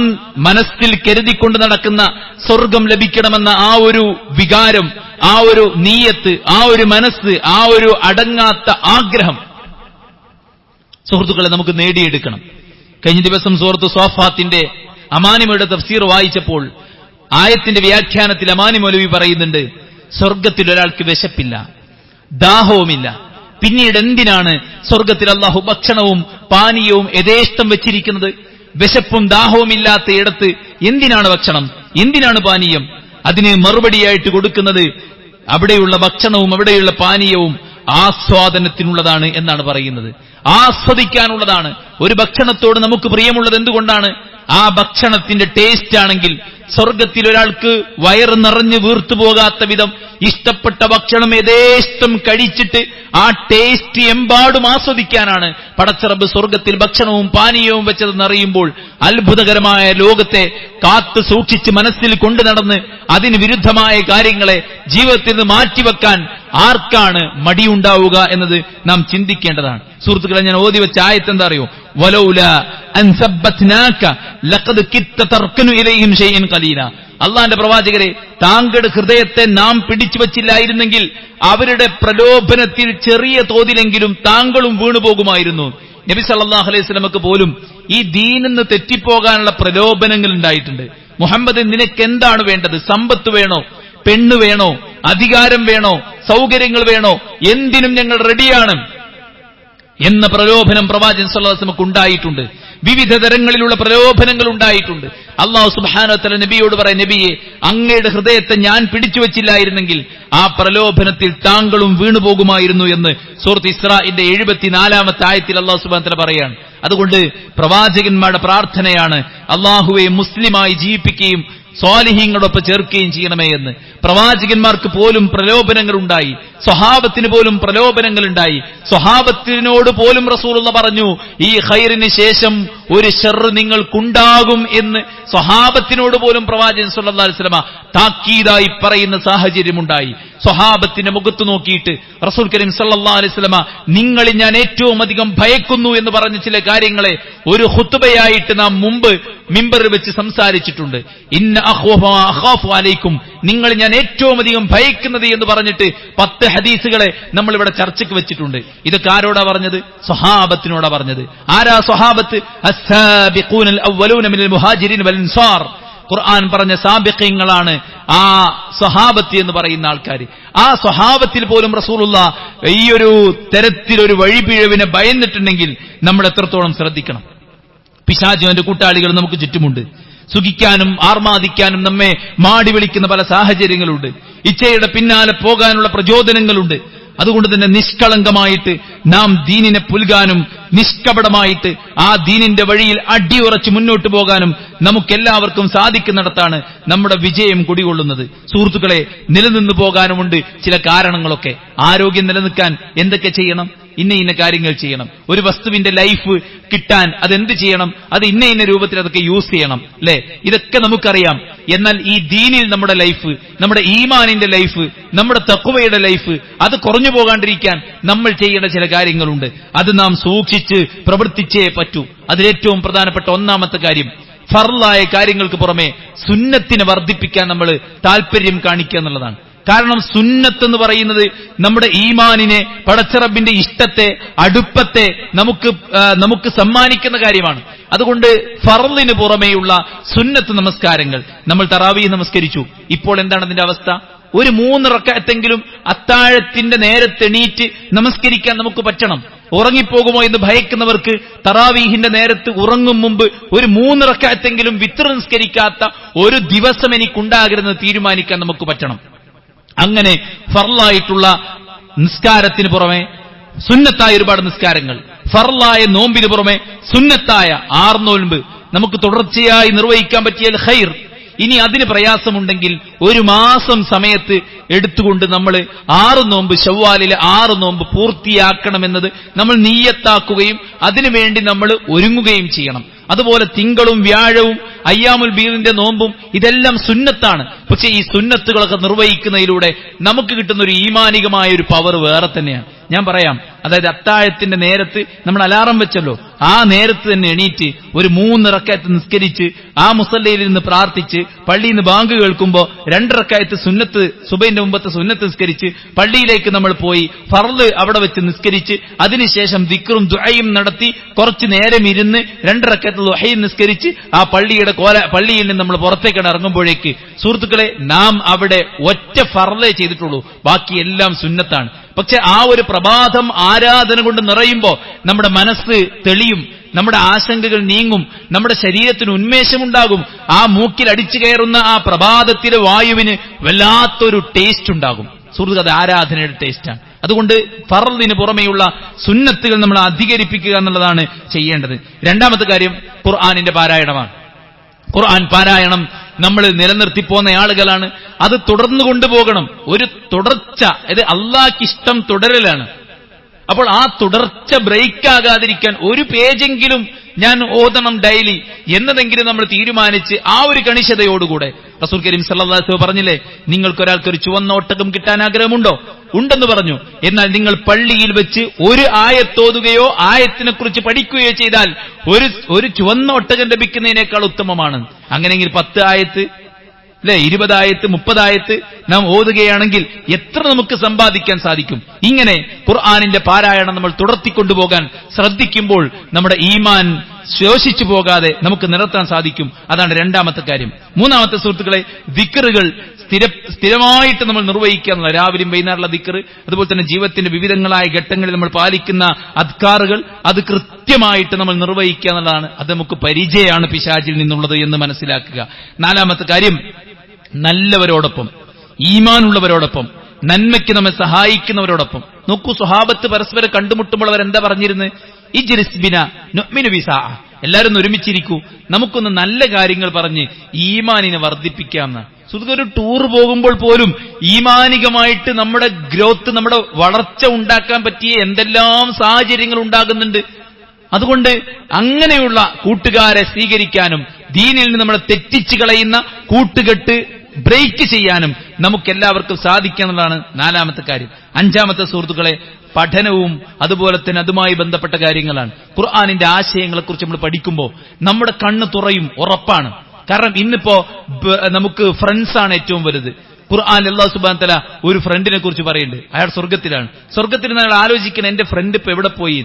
മനസ്സിൽ കരുതിക്കൊണ്ട് നടക്കുന്ന സ്വർഗം ലഭിക്കണമെന്ന ആ ഒരു വികാരം, ആ ഒരു നീയത്ത്, ആ ഒരു മനസ്സ്, ആ ഒരു അടങ്ങാത്ത ആഗ്രഹം സുഹൃത്തുക്കളെ നമുക്ക് നേടിയെടുക്കണം. കഴിഞ്ഞ ദിവസം സൂറത്ത് സ്വാഫാത്തിന്റെ അമാനിമയുടെ തഫ്സീർ വായിച്ചപ്പോൾ ആയത്തിന്റെ വ്യാഖ്യാനത്തിൽ അമാനി മൗലവി പറയുന്നുണ്ട്, സ്വർഗത്തിൽ ഒരാൾക്ക് വിശപ്പില്ല, ദാഹവുമില്ല, പിന്നീട് എന്തിനാണ് സ്വർഗത്തിൽ അള്ളാഹു ഭക്ഷണവും പാനീയവും യഥേഷ്ടം വെച്ചിരിക്കുന്നത്? വിശപ്പും ദാഹവും ഇല്ലാത്ത ഇടത്ത് എന്തിനാണ് ഭക്ഷണം, എന്തിനാണ് പാനീയം? അതിന് മറുപടിയായിട്ട് കൊടുക്കുന്നത് അവിടെയുള്ള ഭക്ഷണവും അവിടെയുള്ള പാനീയവും ആസ്വാദനത്തിനുള്ളതാണ് എന്നാണ് പറയുന്നത്. ആസ്വദിക്കാനുള്ളതാണ്. ഒരു ഭക്ഷണത്തോട് നമുക്ക് പ്രിയമുള്ളത് എന്തുകൊണ്ടാണ്? ആ ഭക്ഷണത്തിന്റെ ടേസ്റ്റ് ആണെങ്കിൽ സ്വർഗത്തിൽ ഒരാൾക്ക് വയറ് നിറഞ്ഞു വീർത്തു പോകാത്ത വിധം ഇഷ്ടപ്പെട്ട ഭക്ഷണം യഥേഷ്ടം കഴിച്ചിട്ട് ആ ടേസ്റ്റ് എമ്പാടും ആസ്വദിക്കാനാണ് പടച്ചറബ് സ്വർഗത്തിൽ ഭക്ഷണവും പാനീയവും വെച്ചതെന്നറിയുമ്പോൾ അത്ഭുതകരമായ ലോകത്തെ കാത്തു സൂക്ഷിച്ച് മനസ്സിൽ കൊണ്ടു നടന്ന് അതിന് വിരുദ്ധമായ കാര്യങ്ങളെ ജീവിതത്തിൽ നിന്ന് മാറ്റിവെക്കാൻ ആർക്കാണ് മടിയുണ്ടാവുക എന്നത് നാം ചിന്തിക്കേണ്ടതാണ്. സുഹൃത്തുക്കളെ, ഞാൻ ഓതി വെച്ച ആയത്ത് എന്താ അറിയോ? വലൗല അൻ സബ്ബത്നാക ലഖദ് കിത്ത തർകനു ഇലൈഹിം ഷൈഅൻ ഖലീല. അള്ളാന്റെ പ്രവാചകരെ, താങ്കളുടെ ഹൃദയത്തെ നാം പിടിച്ചു വച്ചില്ലായിരുന്നെങ്കിൽ അവരുടെ പ്രലോഭനത്തിൽ ചെറിയ തോതിലെങ്കിലും താങ്കളും വീണുപോകുമായിരുന്നു. നബി സല്ലല്ലാഹു അലൈഹി വസല്ലമക്ക് പോലും ഈ ദീനിന്ന് തെറ്റിപ്പോകാനുള്ള പ്രലോഭനങ്ങൾ ഉണ്ടായിട്ടുണ്ട്. മുഹമ്മദ്, നിനക്ക് എന്താണ് വേണ്ടത്? സമ്പത്ത് വേണോ? പെണ്ണ് വേണോ? അധികാരം വേണോ? സൗകര്യങ്ങൾ വേണോ? എന്തിനും ഞങ്ങൾ റെഡിയാണ് എന്ന പ്രലോഭനം പ്രവാചകൻ സല്ലല്ലാഹു അലൈഹി വസല്ലമക്ക് ഉണ്ടായിട്ടുണ്ട്. വിവിധ തരങ്ങളിലുള്ള പ്രലോഭനങ്ങൾ ഉണ്ടായിട്ടുണ്ട്. അല്ലാഹു സുബ്ഹാനഹു വ തആല നബിയോട് പറയും, നബിയെ, അങ്ങയുടെ ഹൃദയത്തെ ഞാൻ പിടിച്ചു വച്ചില്ലായിരുന്നെങ്കിൽ ആ പ്രലോഭനത്തിൽ താങ്കളും വീണുപോകുമായിരുന്നു എന്ന് സൂറത്ത് ഇസ്രാഇന്റെ 74-ാമത്തെ ആയത്തിൽ അല്ലാഹു സുബ്ഹാനഹു വ തആല പറയാണ്. അതുകൊണ്ട് പ്രവാചകന്മാരുടെ പ്രാർത്ഥനയാണ്, അല്ലാഹുവെ മുസ്ലിമായി ജീവിപ്പിക്കുകയും സ്വാലിഹീങ്ങളോടൊപ്പം ചേർക്കുകയും ചെയ്യണമേ എന്ന്. പ്രവാചകന്മാർക്ക് പോലും പ്രലോഭനങ്ങൾ ഉണ്ടായി, സ്വഹാബത്തിന് പോലും പ്രലോഭനങ്ങൾ ഉണ്ടായി. സ്വഹാബത്തിനോട് പോലും റസൂലുള്ള പറഞ്ഞു, ഈ ഖൈറിന് ശേഷം ഒരു ശർറ് നിങ്ങൾക്കുണ്ടാകും എന്ന് സ്വഹാബത്തിനോട് പോലും പ്രവാചകൻ സല്ലല്ലാഹു അലൈഹി വസല്ലമ താക്കീതായി പറയുന്ന സാഹചര്യമുണ്ടായി. സ്വഹാബത്തിന്റെ മുഖത്ത് നോക്കിയിട്ട് റസൂൽ കരീം സല്ലല്ലാഹു അലൈഹി വസല്ലമ, നിങ്ങളിൽ ഞാൻ ഏറ്റവും അധികം ഭയക്കുന്നു എന്ന് പറഞ്ഞ ചില കാര്യങ്ങളെ ഒരു ഖുത്ബയായിട്ട് നാം മുമ്പ് മിമ്പറിൽ വെച്ച് സംസാരിച്ചിട്ടുണ്ട്. ഇന്ന അഖാഫു അലൈക്കും, നിങ്ങൾ ഞാൻ ഏറ്റവും അധികം ഭയക്കുന്നത് എന്ന് പറഞ്ഞിട്ട് 10 ഹദീസുകളെ നമ്മൾ ഇവിടെ ചർച്ചയ്ക്ക് വെച്ചിട്ടുണ്ട്. ഇതൊക്കെ ആരോടാ പറഞ്ഞത്? സ്വഹാബത്തിനോടാ പറഞ്ഞത്. ആരാ സ്വഹാബത്ത്? അസ്സാബിഖൂനൽ അവ്വലൂന മിനൽ മുഹാജിരീൻ വൽ അൻസാർ. ഖുർആൻ പറഞ്ഞ സാബിഖീങ്ങളാണ് ആ സ്വഹാബത്ത് എന്ന് പറയുന്ന ആൾക്കാർ. ആ സ്വഹാബത്തിൽ പോലും റസൂലുള്ളാഹ് ഈ ഒരു തരത്തിലൊരു വഴിപിഴവിനെ ഭയന്നിട്ടുണ്ടെങ്കിൽ നമ്മൾ എത്രത്തോളം ശ്രദ്ധിക്കണം. പിശാചും അവന്റെ കൂട്ടാളികൾ നമുക്ക് ചുറ്റുമുണ്ട്. സുഖിക്കാനും ആർമാദിക്കാനും നമ്മെ മാടി വിളിക്കുന്ന പല സാഹചര്യങ്ങളുണ്ട്. ഇച്ഛയുടെ പിന്നാലെ പോകാനുള്ള പ്രചോദനങ്ങളുണ്ട്. അതുകൊണ്ട് തന്നെ നിഷ്കളങ്കമായിട്ട് നാം ദീനിനെ പുൽകാനും നിഷ്കപടമായിട്ട് ആ ദീനിന്റെ വഴിയിൽ അടിയുറച്ച് മുന്നോട്ട് പോകാനും നമുക്കെല്ലാവർക്കും സാധിക്കുന്നിടത്താണ് നമ്മുടെ വിജയം കുടികൊള്ളുന്നത്. സുഹൃത്തുക്കളെ, നിലനിന്നു പോകാനുമുണ്ട് ചില കാരണങ്ങളൊക്കെ. ആരോഗ്യം നിലനിൽക്കാൻ എന്തൊക്കെ ചെയ്യണം? ഇന്ന കാര്യങ്ങൾ ചെയ്യണം. ഒരു വസ്തുവിന്റെ ലൈഫ് കിട്ടാൻ അതെന്ത് ചെയ്യണം? അത് ഇന്ന രൂപത്തിൽ അതൊക്കെ യൂസ് ചെയ്യണം, അല്ലെ? ഇതൊക്കെ നമുക്കറിയാം. എന്നാൽ ഈ ദീനിൽ നമ്മുടെ ലൈഫ്, നമ്മുടെ ഈമാനിന്റെ ലൈഫ്, നമ്മുടെ തഖ്വയുടെ ലൈഫ്, അത് കുറഞ്ഞു പോകാണ്ടിരിക്കാൻ നമ്മൾ ചെയ്യേണ്ട ചില കാര്യങ്ങളുണ്ട്. അത് നാം സൂക്ഷിച്ച് പ്രവർത്തിച്ചേ പറ്റൂ. അതിലേറ്റവും പ്രധാനപ്പെട്ട ഒന്നാമത്തെ കാര്യം, ഫർളായ കാര്യങ്ങൾക്ക് പുറമെ സുന്നത്തിനെ വർദ്ധിപ്പിക്കാൻ നമ്മൾ താല്പര്യം കാണിക്കുക എന്നുള്ളതാണ്. കാരണം സുന്നത്ത് എന്ന് പറയുന്നത് നമ്മുടെ ഈമാനിനെ, പടച്ചറബിന്റെ ഇഷ്ടത്തെ, അടുപ്പത്തെ നമുക്ക് സമ്മാനിക്കുന്ന കാര്യമാണ്. അതുകൊണ്ട് ഫർളിന് പുറമെയുള്ള സുന്നത്ത് നമസ്കാരങ്ങൾ, നമ്മൾ തറാവീഹ് നമസ്കരിച്ചു. ഇപ്പോൾ എന്താണ് അതിന്റെ അവസ്ഥ? ഒരു 3 റക്അത്തെങ്കിലും അത്താഴത്തിന്റെ നേരത്തെണീറ്റ് നമസ്കരിക്കാൻ നമുക്ക് പറ്റണം. ഉറങ്ങിപ്പോകുമോ എന്ന് ഭയക്കുന്നവർക്ക് തറാവീഹിന്റെ നേരത്ത് ഉറങ്ങും മുമ്പ് ഒരു 3 റക്അത്തെങ്കിലും വിത്ർ നിസ്കരിക്കാത്ത ഒരു ദിവസം എനിക്കുണ്ടാകരുതെന്ന് തീരുമാനിക്കാൻ നമുക്ക് പറ്റണം. അങ്ങനെ ഫർളായിട്ടുള്ള നിസ്കാരത്തിന് പുറമെ സുന്നത്തായ ഒരുപാട് നിസ്കാരങ്ങൾ, ഫർളായ നോമ്പിന് പുറമെ സുന്നത്തായ 6 നോമ്പ് നമുക്ക് തുടർച്ചയായി നിർവഹിക്കാൻ പറ്റിയാൽ ഖൈർ. ഇനി അതിന് പ്രയാസമുണ്ടെങ്കിൽ 1 മാസം സമയത്ത് എടുത്തുകൊണ്ട് നമ്മൾ 6 നോമ്പ്, ശവ്വാലിലെ 6 നോമ്പ് പൂർത്തിയാക്കണമെന്നത് നമ്മൾ നിയ്യത്താക്കുകയും അതിനുവേണ്ടി നമ്മൾ ഒരുങ്ങുകയും ചെയ്യണം. അതുപോലെ തിങ്കളും വ്യാഴവും അയ്യാമുൽ ബീദിന്റെ നോമ്പും ഇതെല്ലാം സുന്നത്താണ്. പക്ഷെ ഈ സുന്നത്തുകളൊക്കെ നിർവഹിക്കുന്നതിലൂടെ നമുക്ക് കിട്ടുന്ന ഒരു ഈമാനികമായ ഒരു പവർ വേറെ തന്നെയാണ്. ഞാൻ പറയാം, അതായത് അത്താഴത്തിന്റെ നേരത്ത് നമ്മൾ അലാറം വെച്ചല്ലോ, ആ നേരത്ത് തന്നെ എണീറ്റ് ഒരു 3 റക്അത്ത് നിസ്കരിച്ച് ആ മുസല്ലയിൽ നിന്ന് പ്രാർത്ഥിച്ച് പള്ളിയിൽ നിന്ന് ബാങ്ക് കേൾക്കുമ്പോൾ 2 റക്അത്ത് സുന്നത്ത്, സുബഹിന്റെ മുമ്പത്തെ സുന്നത്ത് നിസ്കരിച്ച് പള്ളിയിലേക്ക് നമ്മൾ പോയി ഫർള് അവിടെ വെച്ച് നിസ്കരിച്ച് അതിനുശേഷം ദിക്റും ദുആയും നടത്തി കുറച്ചു നേരം ഇരുന്ന് 2 റക്അത്ത് ദുആയും നിസ്കരിച്ച് ആ പള്ളിയിൽ നിന്ന് നമ്മൾ പുറത്തേക്ക് ഇറങ്ങുമ്പോഴേക്ക് സുഹൃത്തുക്കളെ നാം അവിടെ ഒറ്റ ഫർളേ ചെയ്തിട്ടുള്ളൂ, ബാക്കി എല്ലാം സുന്നത്താണ്. പക്ഷെ ആ ഒരു പ്രഭാതം ആരാധന കൊണ്ട് നിറയുമ്പോൾ നമ്മുടെ മനസ്സ് തെളിയും, നമ്മുടെ ആശങ്കകൾ നീങ്ങും, നമ്മുടെ ശരീരത്തിന് ഉന്മേഷമുണ്ടാകും. ആ മൂക്കിൽ അടിച്ചു കയറുന്ന ആ പ്രഭാതത്തിലെ വായുവിന് വല്ലാത്തൊരു ടേസ്റ്റ് ഉണ്ടാകും. സുഹൃത്തുക്കൾ, അത് ആരാധനയുടെ ടേസ്റ്റാണ്. അതുകൊണ്ട് ഫർളിന് പുറമെയുള്ള സുന്നത്തുകൾ നമ്മൾ അധികരിപ്പിക്കുക എന്നുള്ളതാണ് ചെയ്യേണ്ടത്. രണ്ടാമത്തെ കാര്യം ഖുർആനിന്റെ പാരായണമാണ്. ഖുർആൻ പാരായണം നമ്മൾ നിലനിർത്തിപ്പോന്ന ആളുകളാണ്, അത് തുടർന്നു കൊണ്ടുപോകണം. ഒരു തുടർച്ച, ഇത് അള്ളാഹ്ക്കിഷ്ടം തുടരലാണ്. അപ്പോൾ ആ തുടർച്ച ബ്രേക്ക് ആകാതിരിക്കാൻ ഒരു പേജെങ്കിലും ഞാൻ ഓതണം ഡെയിലി എന്നതെങ്കിലും നമ്മൾ തീരുമാനിച്ച് ആ ഒരു കണിശതയോടുകൂടെ റസൂൽ കരീം സല്ലല്ലാഹു അലൈഹി വസല്ലം പറഞ്ഞില്ലേ, നിങ്ങൾക്കൊരാൾക്കൊരു ചുവന്ന ഒട്ടകം കിട്ടാൻ ആഗ്രഹമുണ്ടോ? ഉണ്ടെന്ന് പറഞ്ഞു. എന്നാൽ നിങ്ങൾ പള്ളിയിൽ വെച്ച് ഒരു ആയത്തോതുകയോ ആയത്തിനെ കുറിച്ച് പഠിക്കുകയോ ചെയ്താൽ ഒരു ചുവന്ന ഒട്ടകം ലഭിക്കുന്നതിനേക്കാൾ ഉത്തമമാണ്. അങ്ങനെയെങ്കിൽ 10 ആയത്ത്, 20 ആയത്ത്, 30 ആയത്ത് നാം ഓതുകയാണെങ്കിൽ എത്ര നമുക്ക് സമ്പാദിക്കാൻ സാധിക്കും. ഇങ്ങനെ ഖുർആനിന്റെ പാരായണം നമ്മൾ തുടർത്തിക്കൊണ്ടുപോകാൻ ശ്രദ്ധിക്കുമ്പോൾ നമ്മുടെ ഈമാൻ ശോഷിച്ചു പോകാതെ നമുക്ക് നിലനിർത്താൻ സാധിക്കും. അതാണ് രണ്ടാമത്തെ കാര്യം. മൂന്നാമത്തെ സുഹൃത്തുക്കളെ, ദിക്റുകൾ സ്ഥിരമായിട്ട് നമ്മൾ നിർവഹിക്കുക എന്നുള്ള, രാവിലെയും വൈകുന്നേരമുള്ള ദിക്ർ, അതുപോലെ തന്നെ ജീവിതത്തിന്റെ വിവിധങ്ങളായ ഘട്ടങ്ങളിൽ നമ്മൾ പാലിക്കുന്ന അദ്കാറുകൾ, അത് കൃത്യമായിട്ട് നമ്മൾ നിർവഹിക്കുക എന്നുള്ളതാണ്. അത് നമുക്ക് പരിചയമാണ് പിശാചിൽ നിന്നുള്ളത് എന്ന് മനസ്സിലാക്കുക. നാലാമത്തെ കാര്യം, നല്ലവരോടൊപ്പം, ഈമാനുള്ളവരോടൊപ്പം, നന്മയ്ക്ക് നമ്മെ സഹായിക്കുന്നവരോടൊപ്പം. നോക്കൂ, സ്വഹാബത്ത് പരസ്പരം കണ്ടുമുട്ടുമ്പോൾ അവരെന്താ പറഞ്ഞിരുന്നത്? ഇജ്ലിസ് ബിനാ നുഅ്മിനു ബിസാഅ, എല്ലാവരും ഒരുമിച്ചിരിക്കൂ, നമുക്കൊന്ന് നല്ല കാര്യങ്ങൾ പറഞ്ഞ് ഈമാനിനെ വർദ്ധിപ്പിക്കാമെന്ന്. ഒരു ടൂർ പോകുമ്പോൾ പോലും ഈമാനികമായിട്ട് നമ്മുടെ ഗ്രോത്ത്, നമ്മുടെ വളർച്ച ഉണ്ടാക്കാൻ പറ്റിയ എന്തെല്ലാം സാഹചര്യങ്ങൾ ഉണ്ടാകുന്നുണ്ട്. അതുകൊണ്ട് അങ്ങനെയുള്ള കൂട്ടുകാരെ സ്വീകരിക്കാനും ദീനിൽ നിന്ന് നമ്മളെ തെറ്റിച്ചു കളയുന്ന കൂട്ടുകെട്ട് ബ്രേക്ക് ചെയ്യാനും നമുക്കെല്ലാവർക്കും സാധിക്കാന്നുള്ളതാണ് നാലാമത്തെ കാര്യം. അഞ്ചാമത്തെ സുഹൃത്തുക്കളെ, പഠനവും അതുപോലെ തന്നെ അതുമായി ബന്ധപ്പെട്ട കാര്യങ്ങളാണ്. ഖുർആനിന്റെ ആശയങ്ങളെക്കുറിച്ച് നമ്മൾ പഠിക്കുമ്പോൾ നമ്മുടെ കണ്ണ് തുറയും, ഉറപ്പാണ്. കാരണം ഇന്നിപ്പോ നമുക്ക് ഫ്രണ്ട്സാണ് ഏറ്റവും വലുത്. ഖുർആൻ അല്ലാഹു സുബ്ഹാനഹു വ തആല ഒരു ഫ്രണ്ടിനെ കുറിച്ച് പറയുന്നുണ്ട്, അയാൾ സ്വർഗ്ഗത്തിലാണ്. സ്വർഗ്ഗത്തിൽ നിങ്ങൾ ആലോചിക്കണം, എന്റെ ഫ്രണ്ട് ഇപ്പൊ എവിടെ പോയി?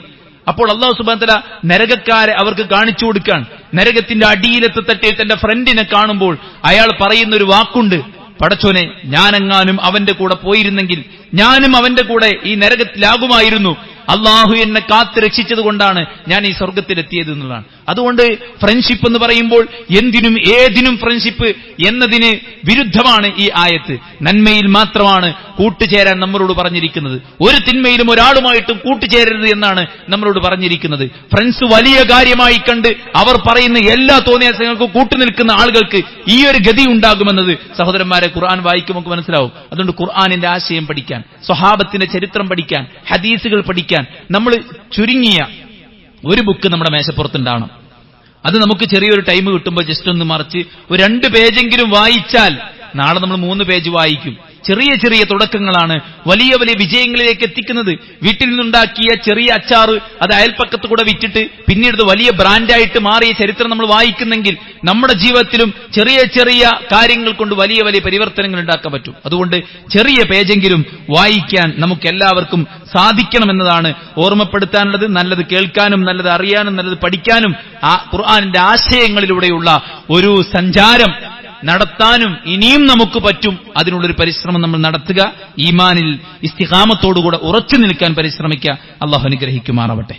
അപ്പോൾ അല്ലാഹു സുബ്ഹാനഹു വ തആല നരകക്കാരെ അവർക്ക് കാണിച്ചു കൊടുക്കാൻ, നരകത്തിന്റെ അടിയിലത്തെ തട്ടിൽ തന്റെ ഫ്രണ്ടിനെ കാണുമ്പോൾ അയാൾ പറയുന്ന ഒരു വാക്കുണ്ട്, പടച്ചോനെ, ഞാനെങ്ങാനും അവന്റെ കൂടെ പോയിരുന്നെങ്കിൽ ഞാനും അവന്റെ കൂടെ ഈ നരകത്തിലാകുമായിരുന്നു. അള്ളാഹു എന്നെ കാത്ത് രക്ഷിച്ചത് കൊണ്ടാണ് ഞാൻ ഈ സ്വർഗത്തിലെത്തിയത് എന്നുള്ളതാണ്. അതുകൊണ്ട് ഫ്രണ്ട്ഷിപ്പ് എന്ന് പറയുമ്പോൾ എന്തിനും ഏതിനും ഫ്രണ്ട്ഷിപ്പ് എന്നതിന് വിരുദ്ധമാണ് ഈ ആയത്ത്. നന്മയിൽ മാത്രമാണ് കൂട്ടുചേരാൻ നമ്മളോട് പറഞ്ഞിരിക്കുന്നത്. ഒരു തിന്മയിലും ഒരാളുമായിട്ടും കൂട്ടുചേരരുത് എന്നാണ് നമ്മളോട് പറഞ്ഞിരിക്കുന്നത്. ഫ്രണ്ട്സ് വലിയ കാര്യമായി കണ്ട് അവർ പറയുന്ന എല്ലാ തോന്നിയാസങ്ങൾക്കും കൂട്ടുനിൽക്കുന്ന ആളുകൾക്ക് ഈ ഒരു ഗതി ഉണ്ടാകുമെന്നത് സഹോദരന്മാരെ ഖുർആൻ വായിക്കുമ്പോൾ നമുക്ക് മനസ്സിലാവും. അതുകൊണ്ട് ഖുർആനിന്റെ ആശയം പഠിക്കാൻ, സ്വഹാബത്തിന്റെ ചരിത്രം പഠിക്കാൻ, ഹദീസുകൾ പഠിക്കാൻ നമ്മൾ ചുരുങ്ങിയ ഒരു ബുക്ക് നമ്മുടെ മേശപ്പുറത്തുണ്ടാവണം. അത് നമുക്ക് ചെറിയൊരു ടൈം കിട്ടുമ്പോൾ ജസ്റ്റ് ഒന്ന് മറിച്ച് ഒരു 2 പേജെങ്കിലും വായിച്ചാൽ നാളെ നമ്മൾ 3 പേജ് വായിക്കും. ചെറിയ ചെറിയ തുടക്കങ്ങളാണ് വലിയ വലിയ വിജയങ്ങളിലേക്ക് എത്തിക്കുന്നത്. വീട്ടിൽ നിന്നുണ്ടാക്കിയ ചെറിയ അച്ചാറ് അത് അയൽപ്പക്കത്ത് കൂടെ വിറ്റിട്ട് പിന്നീട് വലിയ ബ്രാൻഡായിട്ട് മാറിയ ചരിത്രം നമ്മൾ വായിക്കുന്നെങ്കിൽ നമ്മുടെ ജീവിതത്തിലും ചെറിയ ചെറിയ കാര്യങ്ങൾ കൊണ്ട് വലിയ വലിയ പരിവർത്തനങ്ങൾ ഉണ്ടാക്കാൻ പറ്റും. അതുകൊണ്ട് ചെറിയ പേജെങ്കിലും വായിക്കാൻ നമുക്ക് എല്ലാവർക്കും സാധിക്കണമെന്നതാണ് ഓർമ്മപ്പെടുത്താനുള്ളത്. നല്ലത് കേൾക്കാനും നല്ലത് അറിയാനും നല്ലത് പഠിക്കാനും ആ ഖുർആനിന്റെ ആശയങ്ങളിലൂടെയുള്ള ഒരു സഞ്ചാരം നടത്താനും ഇനിയും നമുക്ക് പറ്റും. അതിനുള്ളൊരു പരിശ്രമം നമ്മൾ നടത്തുക. ഈമാനിൽ ഇസ്തിഖാമത്തോടുകൂടെ ഉറച്ചു നിൽക്കാൻ പരിശ്രമിക്കുക. അള്ളാഹു അനുഗ്രഹിക്കുമാറാവട്ടെ.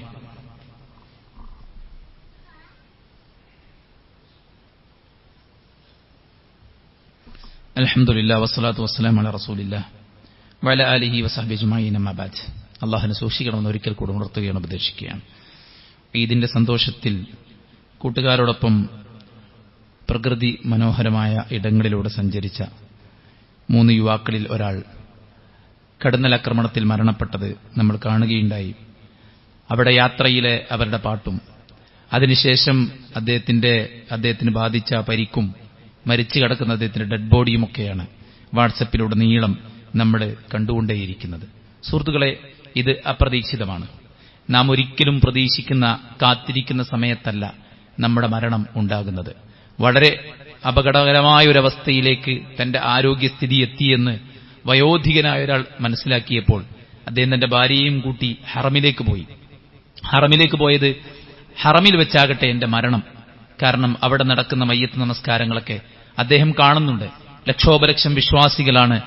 അൽഹംദുലില്ലാഹി വസ്സലാത്തു വസ്സലാമു അലാ റസൂലില്ലാഹി വഅലാ ആലിഹി വസഹ്ബിഹി അജ്മഈൻ, അമ്മാ ബഅദ്. അള്ളാഹുവിനെ സൂക്ഷിക്കണമെന്ന് ഒരിക്കൽ കൂടെ ഉണർത്തുകയാണ്, ഉപദേശിക്കുകയാണ്. ഈദിന്റെ സന്തോഷത്തിൽ കൂട്ടുകാരോടൊപ്പം പ്രകൃതി മനോഹരമായ ഇടങ്ങളിലൂടെ സഞ്ചരിച്ച 3 യുവാക്കളിൽ ഒരാൾ കടന്നലാക്രമണത്തിൽ മരണപ്പെട്ടത് നമ്മൾ കാണുകയുണ്ടായി. അവിടെ യാത്രയിലെ അവരുടെ പാട്ടും അതിനുശേഷം അദ്ദേഹത്തിന് ബാധിച്ച പരിക്കും മരിച്ചു കിടക്കുന്ന അദ്ദേഹത്തിന്റെ ഡെഡ് ബോഡിയുമൊക്കെയാണ് വാട്സപ്പിലൂടെ നീളം നമ്മൾ കണ്ടുകൊണ്ടേയിരിക്കുന്നത്. സുഹൃത്തുക്കളെ, ഇത് അപ്രതീക്ഷിതമാണ്. നാം ഒരിക്കലും പ്രതീക്ഷിക്കുന്ന കാത്തിരിക്കുന്ന സമയത്തല്ല നമ്മുടെ മരണം ഉണ്ടാകുന്നത്. വളരെ അപകടകരമായ ഒരവസ്ഥയിലേക്ക് തന്റെ ആരോഗ്യസ്ഥിതി എത്തിയെന്ന് വയോധികനായ ഒരാൾ മനസ്സിലാക്കിയപ്പോൾ അദ്ദേഹം തന്റെ ഭാര്യയെയും കൂട്ടി ഹറമിലേക്ക് പോയി. ഹറമിലേക്ക് പോയത് ഹറമിൽ വെച്ചാകട്ടെ എന്റെ മരണം. കാരണം അവിടെ നടക്കുന്ന മയ്യത്ത് നമസ്കാരങ്ങളൊക്കെ അദ്ദേഹം കാണുന്നുണ്ട്. ലക്ഷോപലക്ഷം വിശ്വാസികളാണ്.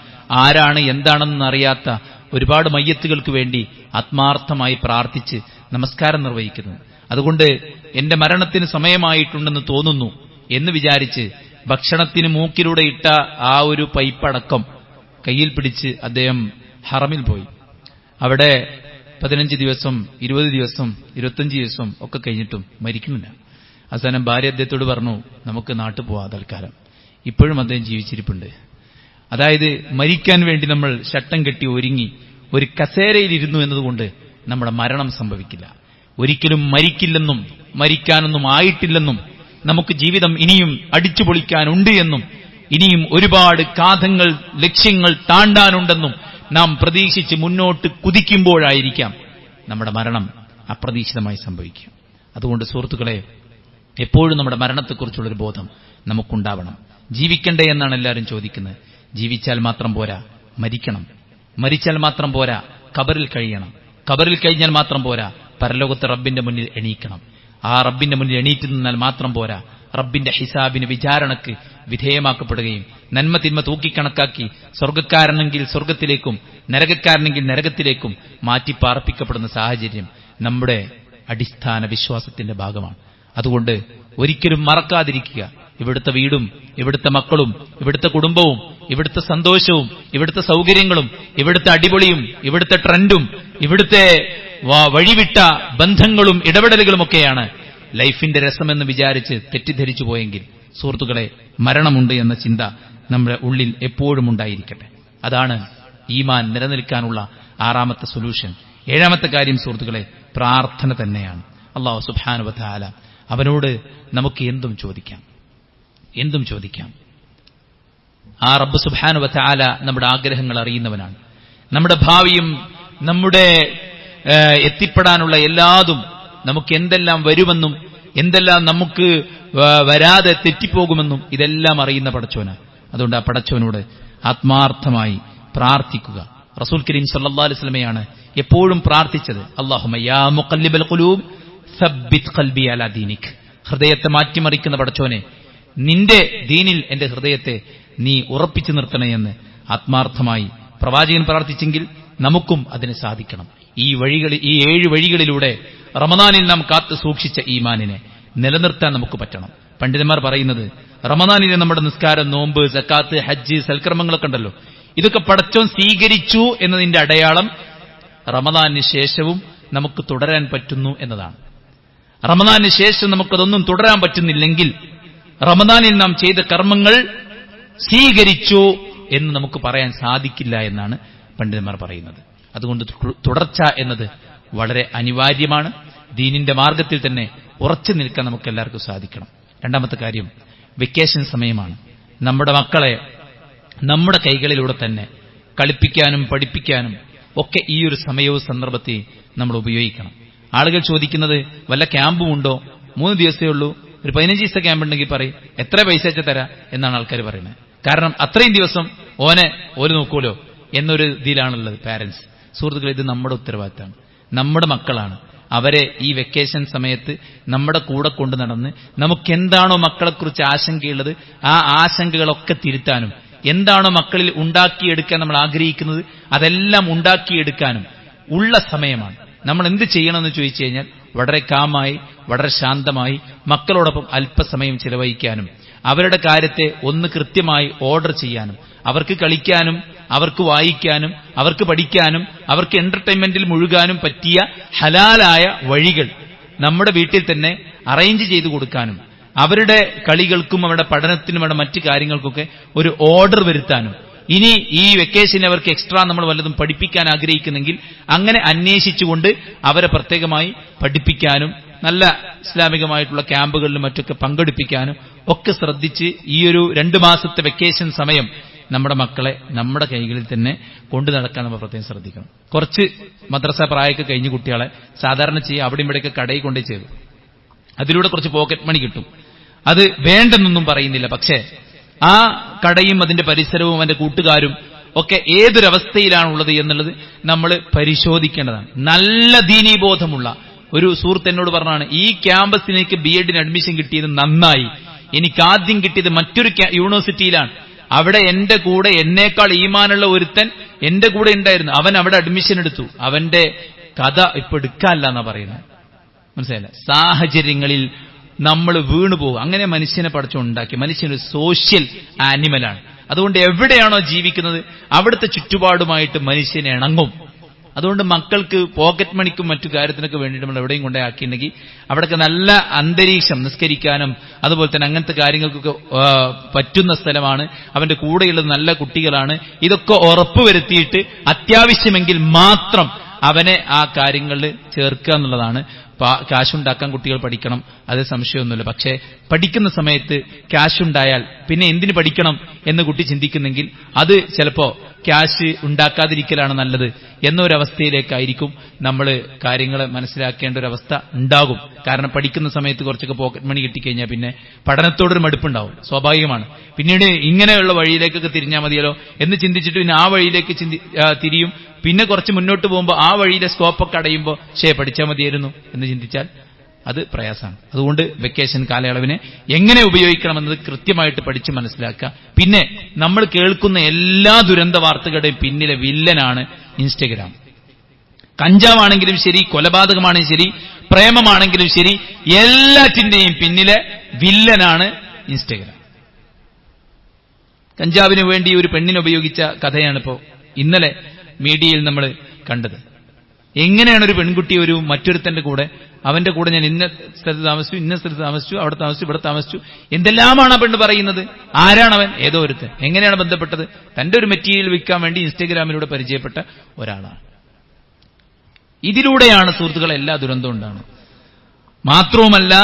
ആരാണ് എന്താണെന്ന് അറിയാത്ത ഒരുപാട് മയ്യത്തുകൾക്ക് വേണ്ടി ആത്മാർത്ഥമായി പ്രാർത്ഥിച്ച് നമസ്കാരം നിർവഹിക്കുന്നത്. അതുകൊണ്ട് എന്റെ മരണത്തിന് സമയമായിട്ടുണ്ടെന്ന് തോന്നുന്നു എന്ന് വിചാരിച്ച് ഭക്ഷണത്തിന് മൂക്കിലൂടെ ഇട്ട ആ ഒരു പൈപ്പടക്കം കയ്യിൽ പിടിച്ച് അദ്ദേഹം ഹറമിൽ പോയി. അവിടെ 15 ദിവസം 20 ദിവസം 25 ദിവസം ഒക്കെ കഴിഞ്ഞിട്ടും മരിക്കുന്നില്ല. അവസാനം ഭാര്യ അദ്ദേഹത്തോട് പറഞ്ഞു, നമുക്ക് നാട്ടിൽ പോവാ തൽക്കാലം. ഇപ്പോഴും അദ്ദേഹം ജീവിച്ചിരിപ്പുണ്ട്. അതായത് മരിക്കാൻ വേണ്ടി നമ്മൾ ശട്ടം കെട്ടി ഒരുങ്ങി ഒരു കസേരയിലിരുന്നു എന്നതുകൊണ്ട് നമ്മുടെ മരണം സംഭവിക്കില്ല. ഒരിക്കലും മരിക്കില്ലെന്നും മരിക്കാനൊന്നും ആയിട്ടില്ലെന്നും നമുക്ക് ജീവിതം ഇനിയും അടിച്ചുപൊളിക്കാനുണ്ട് എന്നും ഇനിയും ഒരുപാട് കാതങ്ങൾ ലക്ഷ്യങ്ങൾ താണ്ടാനുണ്ടെന്നും നാം പ്രതീക്ഷിച്ച് മുന്നോട്ട് കുതിക്കുമ്പോഴായിരിക്കാം നമ്മുടെ മരണം അപ്രതീക്ഷിതമായി സംഭവിക്കുക. അതുകൊണ്ട് സുഹൃത്തുക്കളെ, എപ്പോഴും നമ്മുടെ മരണത്തെക്കുറിച്ചുള്ളൊരു ബോധം നമുക്കുണ്ടാവണം. ജീവിക്കണ്ടേ എന്നാണ് എല്ലാവരും ചോദിക്കുന്നത്. ജീവിച്ചാൽ മാത്രം പോരാ, മരിക്കണം. മരിച്ചാൽ മാത്രം പോരാ, ഖബറിൽ കഴിയണം. ഖബറിൽ കഴിഞ്ഞാൽ മാത്രം പോരാ, പരലോകത്ത് റബ്ബിന്റെ മുന്നിൽ എണീക്കണം. ആ റബ്ബിന്റെ മുന്നിൽ എണീറ്റ് നിന്നാൽ മാത്രം പോരാ, റബ്ബിന്റെ ഹിസാബിന് വിചാരണക്ക് വിധേയമാക്കപ്പെടുകയും നന്മ തിന്മ തൂക്കിക്കണക്കാക്കി സ്വർഗ്ഗക്കാരനെങ്കിൽ സ്വർഗ്ഗത്തിലേക്കും നരകക്കാരനെങ്കിൽ നരകത്തിലേക്കും മാറ്റി പാർപ്പിക്കപ്പെടുന്ന സാഹചര്യം നമ്മുടെ അടിസ്ഥാന വിശ്വാസത്തിന്റെ ഭാഗമാണ്. അതുകൊണ്ട് ഒരിക്കലും മറക്കാതിരിക്കുക. ഇവിടുത്തെ വീടും ഇവിടുത്തെ മക്കളും ഇവിടുത്തെ കുടുംബവും ഇവിടുത്തെ സന്തോഷവും ഇവിടുത്തെ സൗകര്യങ്ങളും ഇവിടുത്തെ അടിപൊളിയും ഇവിടുത്തെ ട്രെൻഡും ഇവിടുത്തെ വഴിവിട്ട ബന്ധങ്ങളും ഇടപെടലുകളുമൊക്കെയാണ് ലൈഫിന്റെ രസമെന്ന് വിചാരിച്ച് തെറ്റിദ്ധരിച്ചു പോയെങ്കിൽ സുഹൃത്തുക്കളെ, മരണമുണ്ട് എന്ന ചിന്ത നമ്മുടെ ഉള്ളിൽ എപ്പോഴും ഉണ്ടായിരിക്കട്ടെ. അതാണ് ഈമാൻ നിലനിൽക്കാനുള്ള 6ാമത്തെ സൊല്യൂഷൻ. 7ാമത്തെ കാര്യം സുഹൃത്തുക്കളെ, പ്രാർത്ഥന തന്നെയാണ്. അല്ലാഹു സുബ്ഹാനഹു വ തആല അവനോട് നമുക്ക് എന്തും ചോദിക്കാം. ആ റബ്ബ് സുബ്ഹാനഹു വ തആല നമ്മുടെ ആഗ്രഹങ്ങൾ അറിയുന്നവനാണ്. നമ്മുടെ ഭാവിയും നമ്മുടെ എത്തിപ്പെടാനുള്ള എല്ലാതും നമുക്ക് എന്തെല്ലാം വരുമെന്നും എന്തെല്ലാം നമുക്ക് വരാതെ തെറ്റിപ്പോകുമെന്നും ഇതെല്ലാം അറിയുന്ന പടച്ചോനാണ്. അതുകൊണ്ട് ആ പടച്ചോനോട് ആത്മാർത്ഥമായി പ്രാർത്ഥിക്കുക. റസൂൽ കരീം സല്ലല്ലാഹു അലൈഹി വസല്ലമയാണ് എപ്പോഴും പ്രാർത്ഥിച്ചത്, അല്ലാഹുമ്മ യാ മുഖല്ലിബൽ ഖുലൂബ് സബ്ബിത് ഖൽബി അലാ ദീനിക്. ഹൃദയത്തെ മാറ്റിമറിക്കുന്ന പടച്ചോനെ, നിന്റെ ദീനിൽ എന്റെ ഹൃദയത്തെ നീ ഉറപ്പിച്ചു നിർത്തണേ എന്ന് ആത്മാർത്ഥമായി പ്രവാചകൻ പ്രാർത്ഥിച്ചെങ്കിൽ നമുക്കും അതിന് സാധിക്കണം. ഈ 7 വഴികളിലൂടെ റമദാനിൽ നാം കാത്തു സൂക്ഷിച്ച ഈമാനിനെ നിലനിർത്താൻ നമുക്ക് പറ്റണം. പണ്ഡിതന്മാർ പറയുന്നത്, റമദാനിലെ നമ്മുടെ നിസ്കാരം, നോമ്പ്, സക്കാത്ത്, ഹജ്ജ്, സൽക്കർമ്മങ്ങളൊക്കെ ഉണ്ടല്ലോ, ഇതൊക്കെ പടച്ചോൻ സ്വീകരിച്ചു എന്നതിന്റെ അടയാളം റമദാനിന് ശേഷവും നമുക്ക് തുടരാൻ പറ്റുന്നു എന്നതാണ്. റമദാനിന് ശേഷം നമുക്കതൊന്നും തുടരാൻ പറ്റുന്നില്ലെങ്കിൽ റമദാനിൽ നാം ചെയ്ത കർമ്മങ്ങൾ സ്വീകരിച്ചു എന്ന് നമുക്ക് പറയാൻ സാധിക്കില്ല എന്നാണ് പണ്ഡിതന്മാർ പറയുന്നത്. അതുകൊണ്ട് തുടർച്ച എന്നത് വളരെ അനിവാര്യമാണ്. ദീനിന്റെ മാർഗത്തിൽ തന്നെ ഉറച്ചു നിൽക്കാൻ നമുക്ക് എല്ലാവർക്കും സാധിക്കണം. 2ാമത്തെ കാര്യം, വെക്കേഷൻ സമയമാണ്. നമ്മുടെ മക്കളെ നമ്മുടെ കൈകളിലൂടെ തന്നെ കളിപ്പിക്കാനും പഠിപ്പിക്കാനും ഒക്കെ ഈ ഒരു സമയവും സന്ദർഭത്തെയും നമ്മൾ ഉപയോഗിക്കണം. ആളുകൾ ചോദിക്കുന്നത്, വല്ല ക്യാമ്പും ഉണ്ടോ? 3 ദിവസമേ ഉള്ളൂ, ഒരു 15 ദിവസത്തെ ക്യാമ്പ് ഉണ്ടെങ്കിൽ പറയും, എത്ര പൈസ വെച്ച് തരാം എന്നാണ് ആൾക്കാർ പറയുന്നത്. കാരണം അത്രയും ദിവസം ഓര് നോക്കൂലോ എന്നൊരു ഇതിലാണുള്ളത് പാരന്റ്സ്. സുഹൃത്തുക്കളെ, ഇത് നമ്മുടെ ഉത്തരവാദിത്തമാണ്. നമ്മുടെ മക്കളാണ്. അവരെ ഈ വെക്കേഷൻ സമയത്ത് നമ്മുടെ കൂടെ കൊണ്ടു നടന്ന് നമുക്കെന്താണോ മക്കളെക്കുറിച്ച് ആശങ്കയുള്ളത് ആ ആശങ്കകളൊക്കെ തിരുത്താനും, എന്താണോ മക്കളിൽ ഉണ്ടാക്കിയെടുക്കാൻ നമ്മൾ ആഗ്രഹിക്കുന്നത് അതെല്ലാം ഉണ്ടാക്കിയെടുക്കാനും ഉള്ള സമയമാണ്. നമ്മൾ എന്ത് ചെയ്യണമെന്ന് ചോദിച്ചു കഴിഞ്ഞാൽ വളരെ കാമായി വളരെ ശാന്തമായി മക്കളോടൊപ്പം അല്പസമയം ചിലവഴിക്കാനും അവരുടെ കാര്യത്തെ ഒന്ന് കൃത്യമായി ഓർഡർ ചെയ്യാനും അവർക്ക് കളിക്കാനും അവർക്ക് വായിക്കാനും അവർക്ക് പഠിക്കാനും അവർക്ക് എന്റർടൈൻമെന്റിൽ മുഴുകാനും പറ്റിയ ഹലാലായ വഴികൾ നമ്മുടെ വീട്ടിൽ തന്നെ അറേഞ്ച് ചെയ്തു കൊടുക്കാനും അവരുടെ കളികൾക്കും അവരുടെ പഠനത്തിനും അവരുടെ മറ്റു കാര്യങ്ങൾക്കൊക്കെ ഒരു ഓർഡർ വരുത്താനും, ഇനി ഈ വെക്കേഷന് അവർക്ക് എക്സ്ട്രാ നമ്മൾ വല്ലതും പഠിപ്പിക്കാൻ ആഗ്രഹിക്കുന്നെങ്കിൽ അങ്ങനെ അന്വേഷിച്ചുകൊണ്ട് അവരെ പ്രത്യേകമായി പഠിപ്പിക്കാനും നല്ല ഇസ്ലാമികമായിട്ടുള്ള ക്യാമ്പുകളിലും മറ്റൊക്കെ പങ്കെടുപ്പിക്കാനും ഒക്കെ ശ്രദ്ധിച്ച് ഈ ഒരു 2 മാസത്തെ വെക്കേഷൻ സമയം നമ്മുടെ മക്കളെ നമ്മുടെ കൈകളിൽ തന്നെ കൊണ്ടു നടക്കാൻ നമ്മൾ പ്രത്യേകം ശ്രദ്ധിക്കണം. കുറച്ച് മദ്രസ പ്രായമൊക്കെ കഴിഞ്ഞ കുട്ടികളെ സാധാരണ ചെയ്യുക അവിടെ ഇവിടെയൊക്കെ കടയിൽ കൊണ്ടേ ചെയ്തു, അതിലൂടെ കുറച്ച് പോക്കറ്റ് മണി കിട്ടും. അത് വേണ്ടെന്നൊന്നും പറയുന്നില്ല, പക്ഷേ ആ കടയും അതിന്റെ പരിസരവും അവന്റെ കൂട്ടുകാരും ഒക്കെ ഏതൊരവസ്ഥയിലാണുള്ളത് എന്നുള്ളത് നമ്മൾ പരിശോധിക്കേണ്ടതാണ്. നല്ല ദീനീബോധമുള്ള ഒരു സുഹൃത്ത് എന്നോട് പറഞ്ഞാണ്, ഈ ക്യാമ്പസിലേക്ക് BEdന് അഡ്മിഷൻ കിട്ടിയത് നന്നായി, എനിക്ക് ആദ്യം കിട്ടിയത് മറ്റൊരു യൂണിവേഴ്സിറ്റിയിലാണ്, അവിടെ എന്റെ കൂടെ എന്നേക്കാൾ ഈമാനുള്ള ഒരുത്തൻ എന്റെ കൂടെ ഉണ്ടായിരുന്നു, അവൻ അവിടെ അഡ്മിഷൻ എടുത്തു, അവന്റെ കഥ ഇപ്പൊ എടുക്കാല്ല എന്നാ പറയുന്നത്. മനസ്സിലായില്ല? സാഹചര്യങ്ങളിൽ നമ്മൾ വീണുപോകും. അങ്ങനെ മനുഷ്യനെ പടച്ചുണ്ടാക്കി. മനുഷ്യനൊരു സോഷ്യൽ ആനിമലാണ്. അതുകൊണ്ട് എവിടെയാണോ ജീവിക്കുന്നത് അവിടുത്തെ ചുറ്റുപാടുമായിട്ട് മനുഷ്യനെ ഇണങ്ങും. അതുകൊണ്ട് മക്കൾക്ക് പോക്കറ്റ് മണിക്കും മറ്റു കാര്യത്തിനൊക്കെ വേണ്ടിയിട്ട് നമ്മൾ എവിടെയും കൊണ്ടേ ആക്കിയിട്ടുണ്ടെങ്കിൽ അവിടെയൊക്കെ നല്ല അന്തരീക്ഷം നിസ്കരിക്കാനും അതുപോലെ തന്നെ അങ്ങനത്തെ കാര്യങ്ങൾക്കൊക്കെ പറ്റുന്ന സ്ഥലമാണ്, അവന്റെ കൂടെയുള്ളത് നല്ല കുട്ടികളാണ്. ഇതൊക്കെ ഉറപ്പുവരുത്തിയിട്ട് അത്യാവശ്യമെങ്കിൽ മാത്രം അവനെ ആ കാര്യങ്ങളിൽ ചേർക്കുക എന്നുള്ളതാണ്. കാശുണ്ടാക്കാൻ കുട്ടികൾ പഠിക്കണം, അത് സംശയമൊന്നുമില്ല. പക്ഷേ പഠിക്കുന്ന സമയത്ത് ക്യാഷുണ്ടായാൽ പിന്നെ എന്തിന് പഠിക്കണം എന്ന് കുട്ടി ചിന്തിക്കുന്നെങ്കിൽ അത് ചിലപ്പോ ക്യാഷ് ഉണ്ടാക്കാതിരിക്കലാണ് നല്ലത് എന്നൊരവസ്ഥയിലേക്കായിരിക്കും നമ്മൾ കാര്യങ്ങൾ മനസ്സിലാക്കേണ്ട ഒരവസ്ഥ ഉണ്ടാകും. കാരണം പഠിക്കുന്ന സമയത്ത് കുറച്ചൊക്കെ പോക്കറ്റ് മണി കിട്ടിക്കഴിഞ്ഞാൽ പിന്നെ പഠനത്തോടൊരു മടുപ്പുണ്ടാവും, സ്വാഭാവികമാണ്. പിന്നീട് ഇങ്ങനെയുള്ള വഴിയിലേക്കൊക്കെ തിരിഞ്ഞാൽ മതിയല്ലോ എന്ന് ചിന്തിച്ചിട്ട് പിന്നെ ആ വഴിയിലേക്ക് തിരിയും. പിന്നെ കുറച്ച് മുന്നോട്ട് പോകുമ്പോൾ ആ വഴിയിലെ സ്കോപ്പൊക്കെ അടയുമ്പോൾ പഠിച്ചാൽ മതിയായിരുന്നു എന്ന് ചിന്തിച്ചാൽ അത് പ്രയാസമാണ്. അതുകൊണ്ട് വെക്കേഷൻ കാലയളവിനെ എങ്ങനെ ഉപയോഗിക്കണമെന്നത് കൃത്യമായിട്ട് പഠിച്ച് മനസ്സിലാക്കുക. പിന്നെ നമ്മൾ കേൾക്കുന്ന എല്ലാ ദുരന്ത വാർത്തകളുടെയും പിന്നിലെ വില്ലനാണ് ഇൻസ്റ്റഗ്രാം. കഞ്ചാവാണെങ്കിലും ശരി, കൊലപാതകമാണെങ്കിലും ശരി, പ്രേമമാണെങ്കിലും ശരി, എല്ലാറ്റിന്റെയും പിന്നിലെ വില്ലനാണ് ഇൻസ്റ്റഗ്രാം. കഞ്ചാവിന് വേണ്ടി ഒരു പെണ്ണിനെ ഉപയോഗിച്ച കഥയാണിപ്പോ ഇന്നലെ മീഡിയയിൽ നമ്മൾ കണ്ടത്. എങ്ങനെയാണ് ഒരു പെൺകുട്ടി ഒരു മറ്റൊരുത്തന്റെ കൂടെ, അവന്റെ കൂടെ ഞാൻ ഇന്ന സ്ഥലത്ത് താമസിച്ചു, ഇന്ന സ്ഥലത്ത് താമസിച്ചു, അവിടെ താമസിച്ചു, ഇവിടെ താമസിച്ചു, എന്തെല്ലാമാണ് ആ പെണ്ണ് പറയുന്നത്. ആരാണവൻ? ഏതോ ഒരുത്തൻ. എങ്ങനെയാണ് ബന്ധപ്പെട്ടത്? തന്റെ ഒരു മെറ്റീരിയൽ വിൽക്കാൻ വേണ്ടി ഇൻസ്റ്റഗ്രാമിലൂടെ പരിചയപ്പെട്ട ഒരാളാണ്. ഇതിലൂടെയാണ് സുഹൃത്തുക്കളെ എല്ലാ ദുരന്തവും ഉണ്ടാണ്. മാത്രവുമല്ല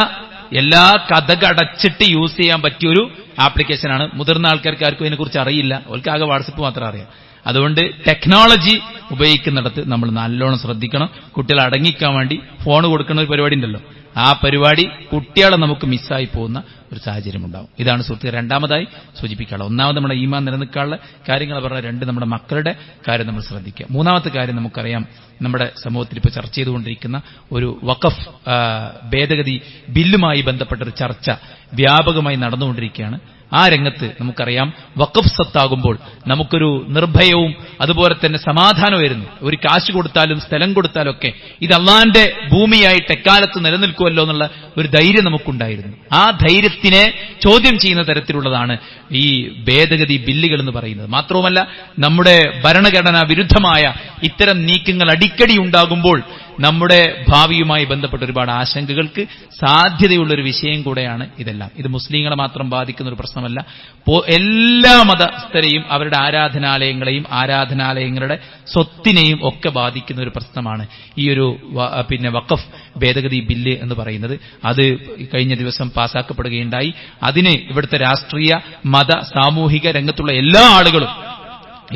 എല്ലാ കഥകടച്ചിട്ട് യൂസ് ചെയ്യാൻ പറ്റിയൊരു ആപ്ലിക്കേഷനാണ്. മുതിർന്ന ആൾക്കാർക്ക് ആർക്കും ഇതിനെക്കുറിച്ച് അറിയില്ല, അവർക്ക് ആകെ വാട്സപ്പ് മാത്രം അറിയാം. അതുകൊണ്ട് ടെക്നോളജി ഉപയോഗിക്കുന്നിടത്ത് നമ്മൾ നല്ലോണം ശ്രദ്ധിക്കണം. കുട്ടികൾ അടങ്ങിക്കാൻ വേണ്ടി ഫോൺ കൊടുക്കുന്ന ഒരു പരിപാടി ഉണ്ടല്ലോ, ആ പരിപാടി കുട്ടികളെ നമുക്ക് മിസ്സായി പോകുന്ന ഒരു സാഹചര്യം ഉണ്ടാവും. ഇതാണ് സുഹൃത്തുക്കൾ രണ്ടാമതായി സൂചിപ്പിക്കാനുള്ളത്. ഒന്നാമത് നമ്മുടെ ഈമാൻ നിലനിൽക്കാനുള്ള കാര്യങ്ങൾ പറഞ്ഞ, രണ്ട് നമ്മുടെ മക്കളുടെ കാര്യം നമ്മൾ ശ്രദ്ധിക്കുക. മൂന്നാമത്തെ കാര്യം നമുക്കറിയാം, നമ്മുടെ സമൂഹത്തിൽ ഇപ്പോൾ ചർച്ച ചെയ്തുകൊണ്ടിരിക്കുന്ന ഒരു വഖഫ് ഭേദഗതി ബില്ലുമായി ബന്ധപ്പെട്ട ഒരു ചർച്ച വ്യാപകമായി നടന്നുകൊണ്ടിരിക്കുകയാണ്. ആ രംഗത്ത് നമുക്കറിയാം, വഖഫ് സ്വത്താകുമ്പോൾ നമുക്കൊരു നിർഭയവും അതുപോലെ തന്നെ സമാധാനമായിരുന്നു. ഒരു കാശ് കൊടുത്താലും സ്ഥലം കൊടുത്താലും ഒക്കെ ഇത് അള്ളാന്റെ ഭൂമിയായിട്ട് എക്കാലത്ത് നിലനിൽക്കുമല്ലോ എന്നുള്ള ഒരു ധൈര്യം നമുക്കുണ്ടായിരുന്നു. ആ ധൈര്യത്തിനെ ചോദ്യം ചെയ്യുന്ന തരത്തിലുള്ളതാണ് ഈ ഭേദഗതി ബില്ലുകൾ എന്ന് പറയുന്നത്. മാത്രവുമല്ല നമ്മുടെ ഭരണഘടനാ വിരുദ്ധമായ ഇത്തരം നീക്കങ്ങൾ അടിക്കടി ഉണ്ടാകുമ്പോൾ നമ്മുടെ ഭാവിയുമായി ബന്ധപ്പെട്ട ഒരുപാട് ആശങ്കകൾക്ക് സാധ്യതയുള്ളൊരു വിഷയം കൂടെയാണ് ഇതെല്ലാം. ഇത് മുസ്ലിങ്ങളെ മാത്രം ബാധിക്കുന്ന ഒരു പ്രശ്നമല്ല, എല്ലാ മതസ്ഥരെയും അവരുടെ ആരാധനാലയങ്ങളെയും ആരാധനാലയങ്ങളുടെ സ്വത്തിനെയും ഒക്കെ ബാധിക്കുന്ന ഒരു പ്രശ്നമാണ് ഈ ഒരു വഖഫ് ഭേദഗതി ബില്ല് എന്ന് പറയുന്നത്. അത് കഴിഞ്ഞ ദിവസം പാസാക്കപ്പെടുകയുണ്ടായി. അതിന് ഇവിടുത്തെ രാഷ്ട്രീയ മത സാമൂഹിക രംഗത്തുള്ള എല്ലാ ആളുകളും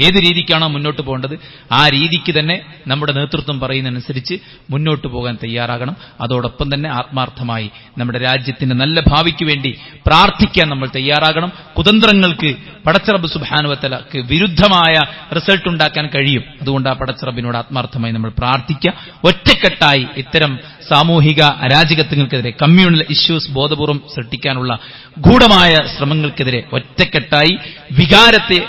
ഏത് രീതിക്കാണോ മുന്നോട്ട് പോകേണ്ടത് ആ രീതിക്ക് തന്നെ നമ്മുടെ നേതൃത്വം പറയുന്നതനുസരിച്ച് മുന്നോട്ട് പോകാൻ തയ്യാറാകണം. അതോടൊപ്പം തന്നെ ആത്മാർത്ഥമായി നമ്മുടെ രാജ്യത്തിന്റെ നല്ല ഭാവിക്ക് വേണ്ടി പ്രാർത്ഥിക്കാൻ നമ്മൾ തയ്യാറാകണം. കുതന്ത്രങ്ങൾക്ക് പടച്ചറബ് സുബ്ഹാനഹു വ തആലക്ക് വിരുദ്ധമായ റിസൾട്ട് ഉണ്ടാക്കാൻ കഴിയും. അതുകൊണ്ട് ആ പടച്ചറബിനോട് ആത്മാർത്ഥമായി നമ്മൾ പ്രാർത്ഥിക്കുക. ഒറ്റക്കെട്ടായി ഇത്തരം സാമൂഹിക അരാജകത്വങ്ങൾക്കെതിരെ, കമ്മ്യൂണൽ ഇഷ്യൂസ് ബോധപൂർവം സൃഷ്ടിക്കാനുള്ള ഗൂഢമായ ശ്രമങ്ങൾക്കെതിരെ ഒറ്റക്കെട്ടായി വികാരത്തെ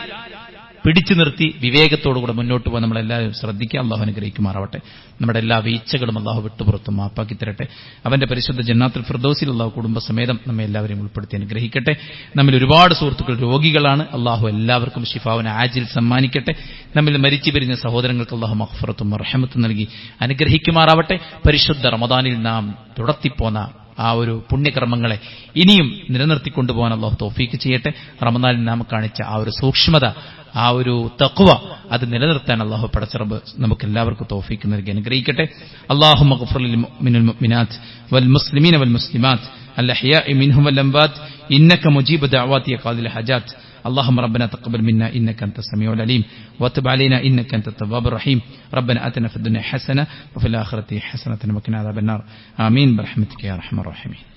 പിടിച്ചു നിർത്തി വിവേകത്തോടുകൂടെ മുന്നോട്ട് പോകാൻ നമ്മളെല്ലാവരും ശ്രദ്ധിക്കുക. അള്ളാഹു അനുഗ്രഹിക്കുമാറാവട്ടെ. നമ്മുടെ എല്ലാ വീഴ്ചകളും അള്ളാഹു വിട്ടുപുറത്തും മാപ്പാക്കി തരട്ടെ. അവന്റെ പരിശുദ്ധ ജന്നാത്തുൽ ഫിർദൗസിൽ അള്ളാഹു കുടുംബസമേതം നമ്മെ എല്ലാവരെയും ഉൾപ്പെടുത്തി അനുഗ്രഹിക്കട്ടെ. നമ്മിൽ ഒരുപാട് സുഹൃത്തുക്കൾ രോഗികളാണ്. അള്ളാഹു എല്ലാവർക്കും ശിഫാവിനെ ആജിൽ സമ്മാനിക്കട്ടെ. നമ്മിൽ മരിച്ചു പിരിഞ്ഞ സഹോദരങ്ങൾക്ക് അള്ളാഹു മഗ്ഫിറത്തും റഹ്മത്തും നൽകി അനുഗ്രഹിക്കുമാറാവട്ടെ. പരിശുദ്ധ റമദാനിൽ നാം തുടർത്തിപ്പോന്ന ആ ഒരു പുണ്യകർമ്മങ്ങളെ ഇനിയും നിലനിർത്തിക്കൊണ്ടുപോകാൻ അള്ളാഹു തൗഫീക്ക് ചെയ്യട്ടെ. റമദാനിൽ നാം കാണിച്ച ആ ഒരു സൂക്ഷ്മത, ആ ഒരു തഖ്വ, അത് നിലനിർത്താൻ അള്ളാഹു പടച്ചറബ് നമുക്ക് എല്ലാവർക്കും തൗഫീക്ക് നൽകി അനുഗ്രഹിക്കട്ടെ. അല്ലാഹുമ്മ ഗ്ഫിർ ലിൽ മുഅ്മിനീന വൽ മുഅ്മിനാത്ത് വൽ മുസ്ലിമീന വൽ മുസ്ലിമാത്ത് അൽ അഹ്യാഇ മിൻഹും വൽ അംവാത്ത് ഇന്നക മുജീബു ദഅവാതി ഖാദിൽ ഹജാത്ത് اللهم ربنا تقبل منا إنك أنت السميع العليم وتب علينا إنك أنت التواب الرحيم ربنا آتنا في الدنيا حسنة وفي الآخرة حسنة وقنا عذاب النار آمين برحمتك يا أرحم الراحمين.